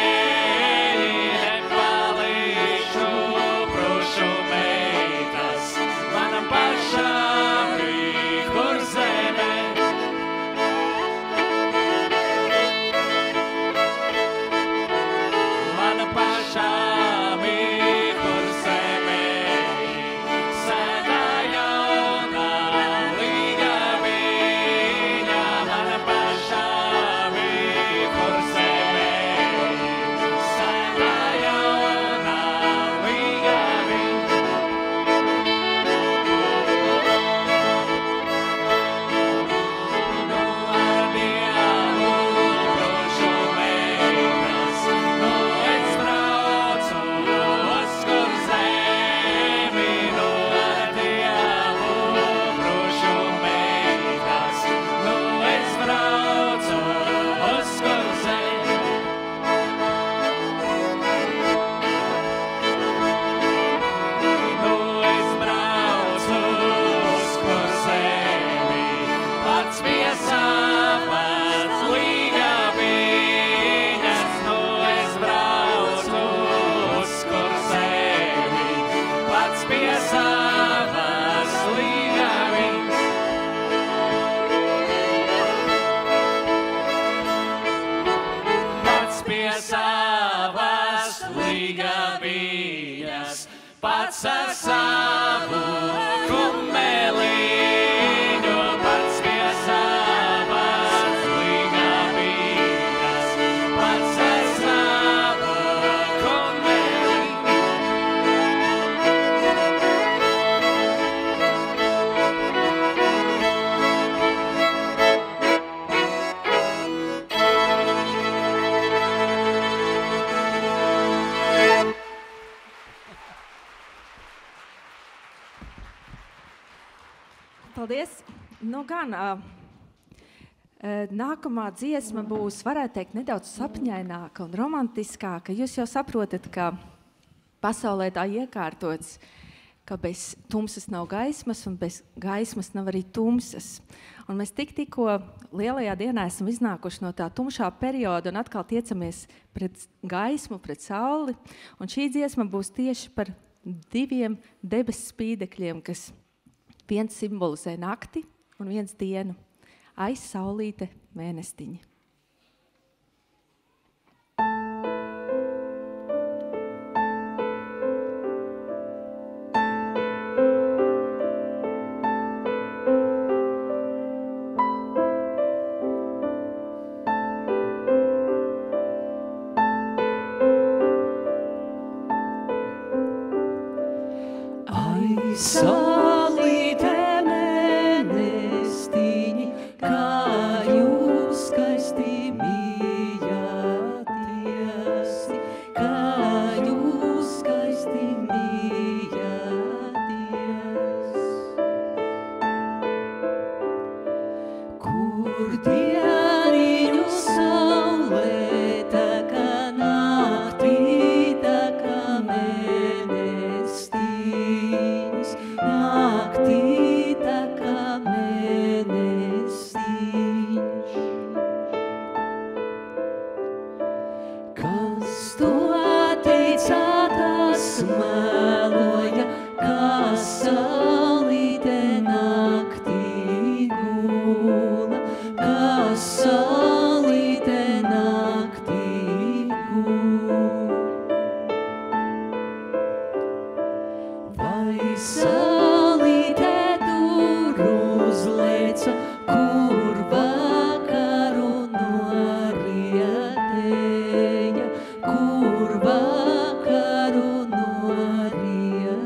pats ar savu kumeliņu, pats pie savas līgavības, pats ar savu kumeliņu. Paldies! Nu gan, nākamā dziesma būs, varētu teikt, nedaudz sapņaināka un romantiskāka. Jūs jau saprotat, ka pasaulē tā iekārtots, ka bez tumsas nav gaismas un bez gaismas nav arī tumsas. Un mēs tikko lielajā dienā esam iznākuši no tā tumšā perioda un atkal tiecamies pret gaismu, pret sauli. Un šī dziesma būs tieši par diviem debesu spīdekļiem, kas viens simbolizē nakti un viens dienu. Aiz saulīte mēnestiņa. Saulīte mēnestiņi, kā jūs skaisti mīļaties, kā jūs skaisti mīļaties. Kur dieniņu saulēta, kā naktī, tā kā mēnestiņas, naktī tā kā mēnestiņš. Kas to teica, tas meloja, kas saulīte naktī gula, kas saulīte naktī gula. Vai saulīte tur uzleca, kur vakaru norietēja, kur vakaru norietēja.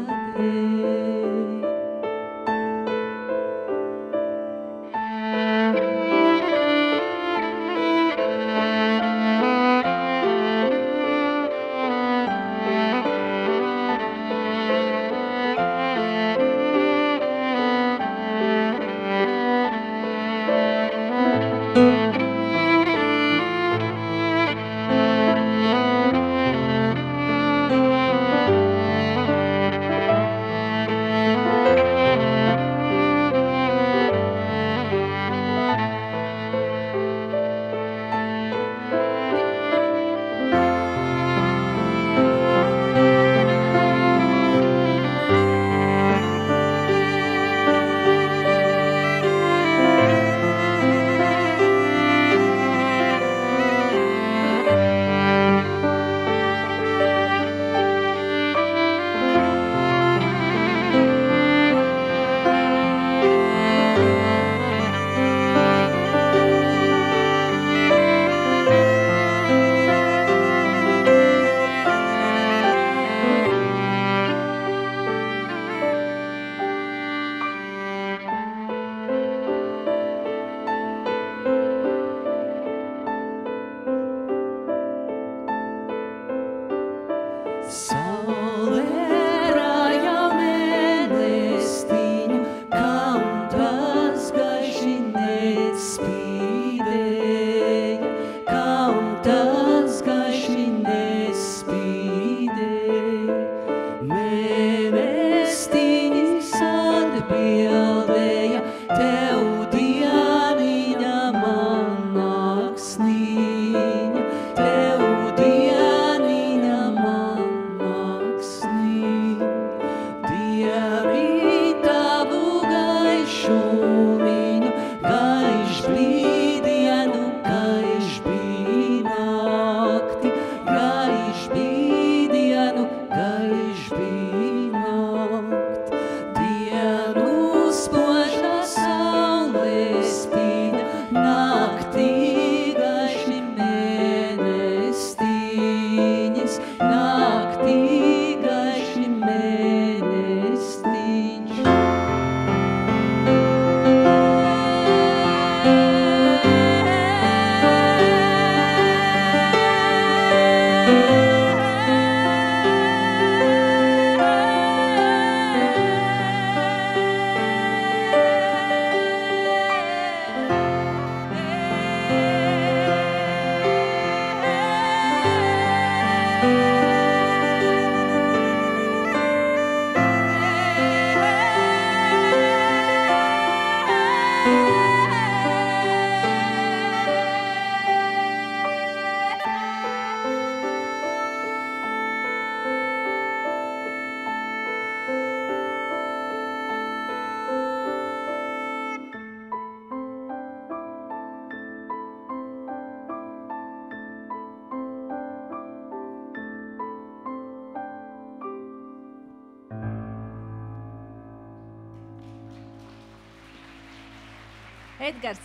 Edgars.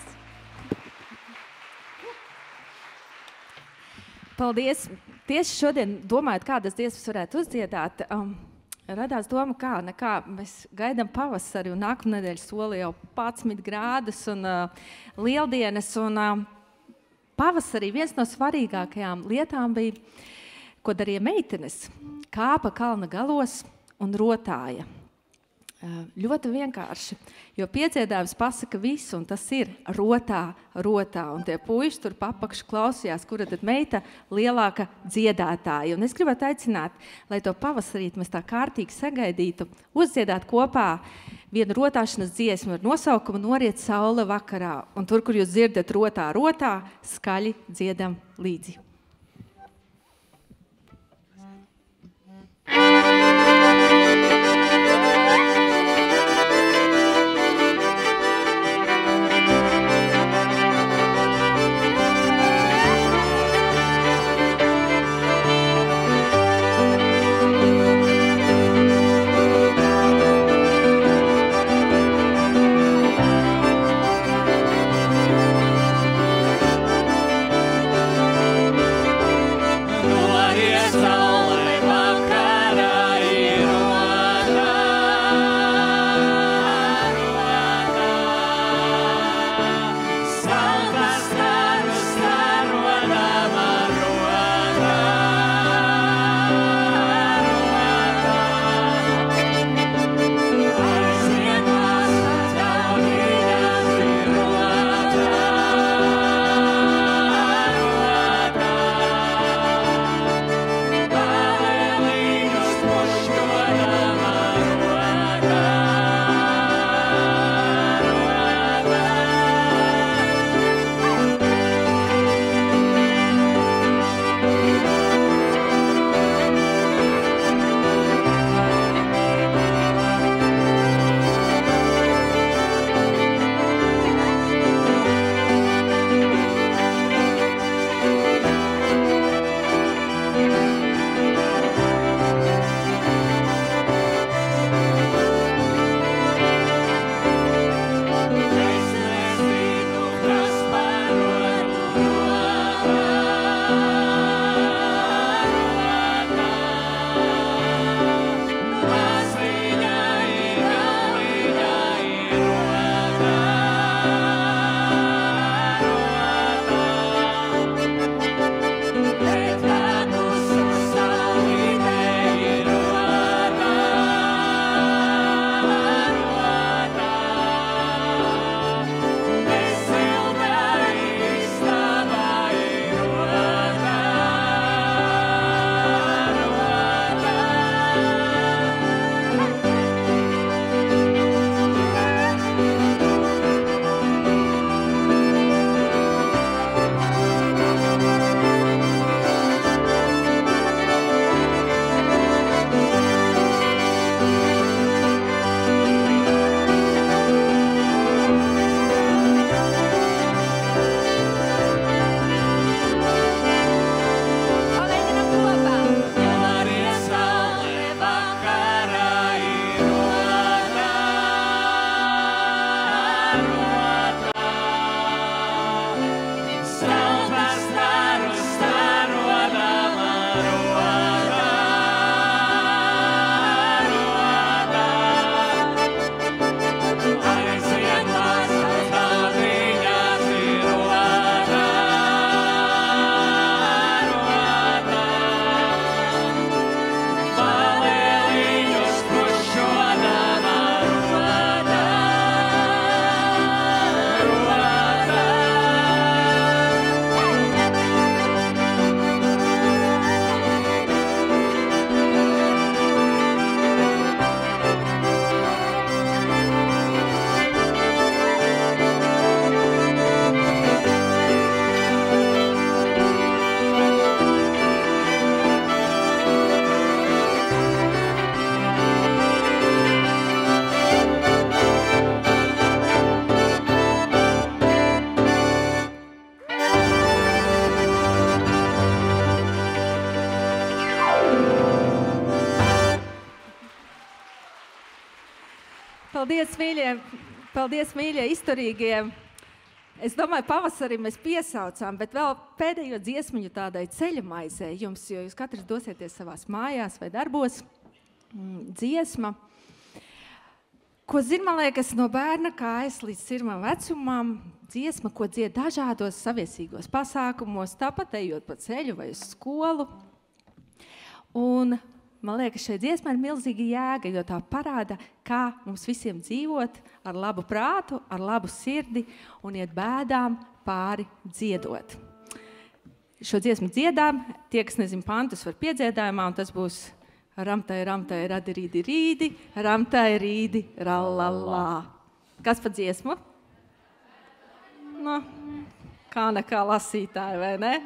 Paldies. Tieši šodien domājot, kādas dziesmas varētu uzdziedāt, radās doma, kā mēs gaidām pavasari un nākamnedēļ soli jau 11 grādus un lieldienas. Un pavasarī viens no svarīgākajām lietām bija, ko darīja meitenes, kāpa kalna galos un rotāja. Ļoti vienkārši, jo piedziedājums pasaka visu, un tas ir rotā, rotā, un tie puiši tur papakši klausījās, kura tad meita lielāka dziedātāja. Un es gribētu aicināt, lai to pavasarīt mēs tā kārtīgi sagaidītu, uzdziedāt kopā vienu rotāšanas dziesmu ar nosaukumu Noriet saule vakarā, un tur, kur jūs dzirdat rotā, rotā, skaļi dziedam līdzi. Paldies, mīļie, izturīgie Es domāju, pavasarī mēs piesaucām, bet vēl pēdējo dziesmiņu tādai ceļa maizē jums, jo jūs katrs dosieties savās mājās vai darbos. Dziesma, ko zina, man liekas, no bērna kājas līdz sirmam vecumam, dziesma, ko dzied dažādos saviesīgos pasākumos, tāpat ejot pa ceļu vai uz skolu. Un man liekas, šai dziesmai ir milzīga jēga, jo tā parāda, kā mums visiem dzīvot ar labu prātu, ar labu sirdi un iet bēdām pāri dziedot. Šo dziesmu dziedām, tie, kas nezin pantus, var piedziedājumā, un tas būs ramtai, ramtai, radi, rīdi, rīdi, ramtai, rīdi, rallallā. Kas pa dziesmu? Nu, kā nekā lasītāji, vai ne?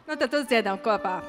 Nu, tad uzdziedām kopā.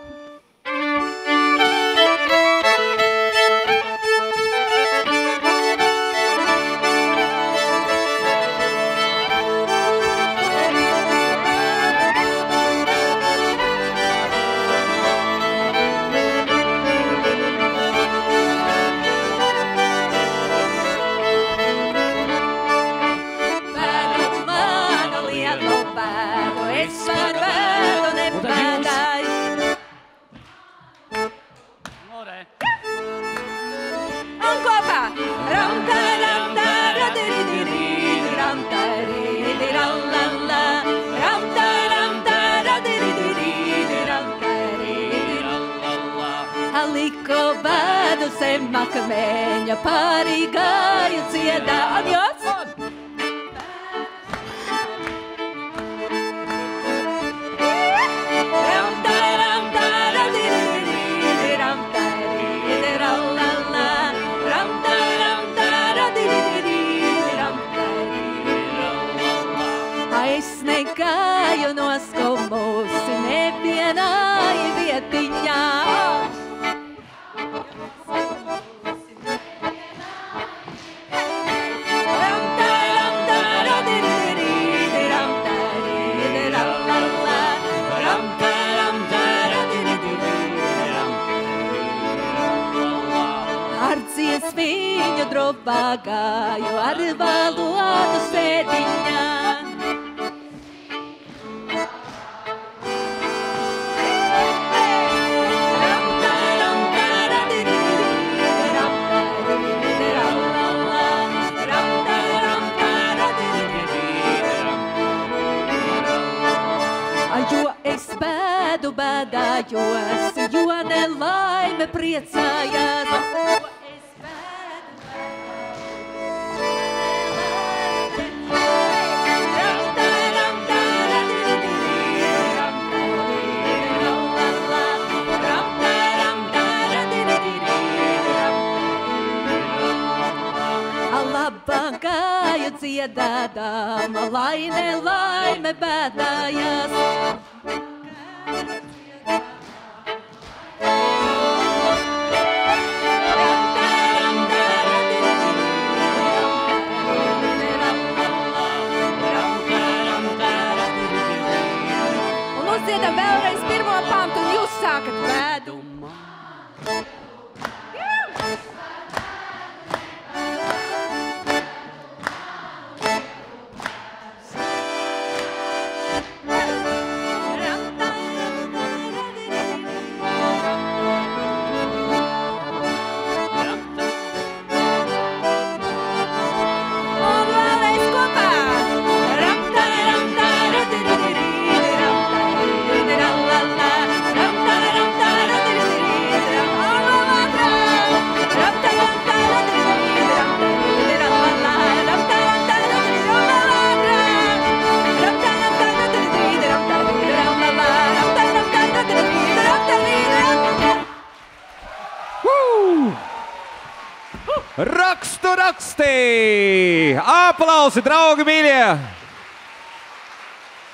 Makmeņa pārī gāju ciedā. Atjos! Es negāju no skumusi, nevienai vietiņā. Viņu drobā gāju ar valodu sēdiņā. Jo es bēdu bēdājos, jo nelaime priecājās. Gāju dziedādām, lai nelaime bēdājās. Un uzdziedam vēlreiz pirmo pantu, un jūs sākat bēdu. Raksti! Aplausi, draugi mīļie!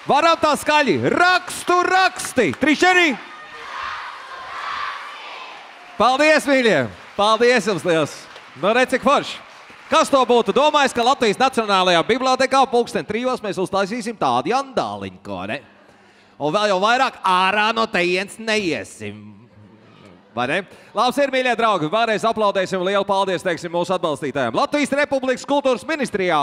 Varam tā skaļi! Raksti! 3, 4! Paldies, mīļie! Paldies jums liels! Nu, redz, cik forši! Kas to būtu domājis, ka Latvijas Nacionālajā bibliotēkā 3:00 mēs uztaisīsim tādu jandāliņu, ko ne? Un vēl jau vairāk ārā no tejienes neiesim. Vai ne? Labs ir, mīļie draugi, vēlreiz aplaudēsim, lielu paldies, teiksim, mūsu atbalstītājiem. Latvijas Republikas kultūras ministrijā,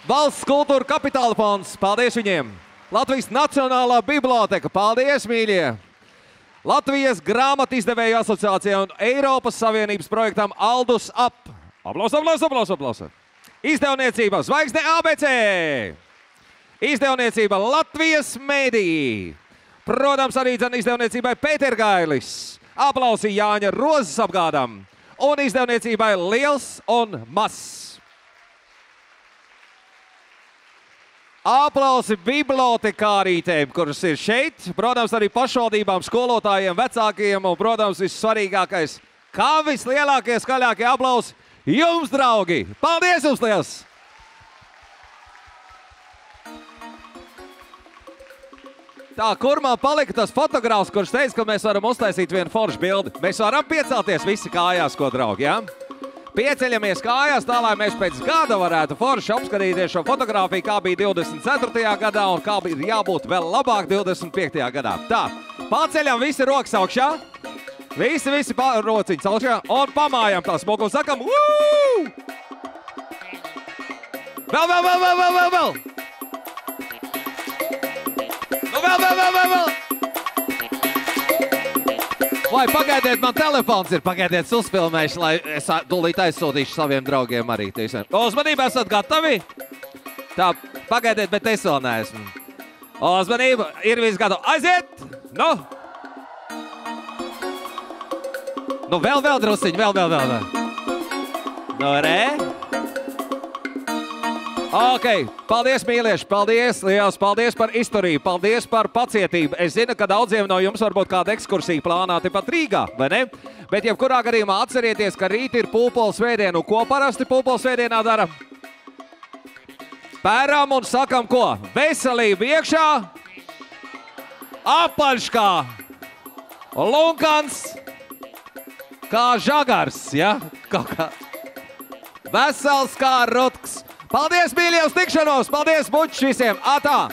Valsts kultūra kapitāla fonds, paldies viņiem. Latvijas Nacionālā biblioteka, paldies, mīļie. Latvijas grāmatu izdevēju asociācijai un Eiropas Savienības projektam Aldus Up. Aplausa. Izdevniecība Zvaigzne ABC. Izdevniecība Latvijas Mediji. Protams, arī izdevniecībai Pētergailis. Aplausi Jāņa Rozes apgādam. Un izdevniecībai Liels un Mazs. Aplausi bibliotekārītēm, kuras ir šeit. Protams, arī pašvaldībām, skolotājiem, vecākiem un, protams, vissvarīgākais, kā vislielākie, skaļākie aplausi jums, draugi. Paldies jums liels! Tā, kur man palika tas fotogrāfs, kurš teica, ka mēs varam uztaisīt vienu foršu bildi? Mēs varam piecelties visi kājās, ko draugi, jā? Pieceļamies kājās tā, lai mēs pēc gada varētu forši apskatīties šo fotogrāfiju, kā bija 24. gadā un kā ir jābūt vēl labāk 25. gadā. Tā, paceļam visi rokas augšā. Visi rociņas augšā un pamājam tā smogu un sakam Wū! Vēl! Nu vēl! Vai pagaidiet, man telefons ir, pagaidiet, uzfilmēšu, lai es tūlīt aizsūtīšu saviem draugiem arī. Uzmanību, esat gatavi? Tā, pagaidiet, bet es vēl neesmu. Uzmanību, ir viss gatavi. Aiziet! Nu! Nu, vēl drusiņi, vēl. Nu, re? Ok, paldies, mīļieši, paldies, liels paldies par izturību, paldies par pacietību. Es zinu, ka daudziem no jums varbūt kāda ekskursija plānā tepat Rīgā, vai ne? Bet jebkurā gadījumā atcerieties, ka rīt ir pulpola svētdiena. Ko parasti pulpola svētdienā dara? Pēram un sakam ko? Veselība iekšā, apaļš kā lunkans, kā žagars, ja? Kaut kā vesels kā rutks. Paldies, mīļie, uz tikšanos! Paldies, bučs visiem! Atā!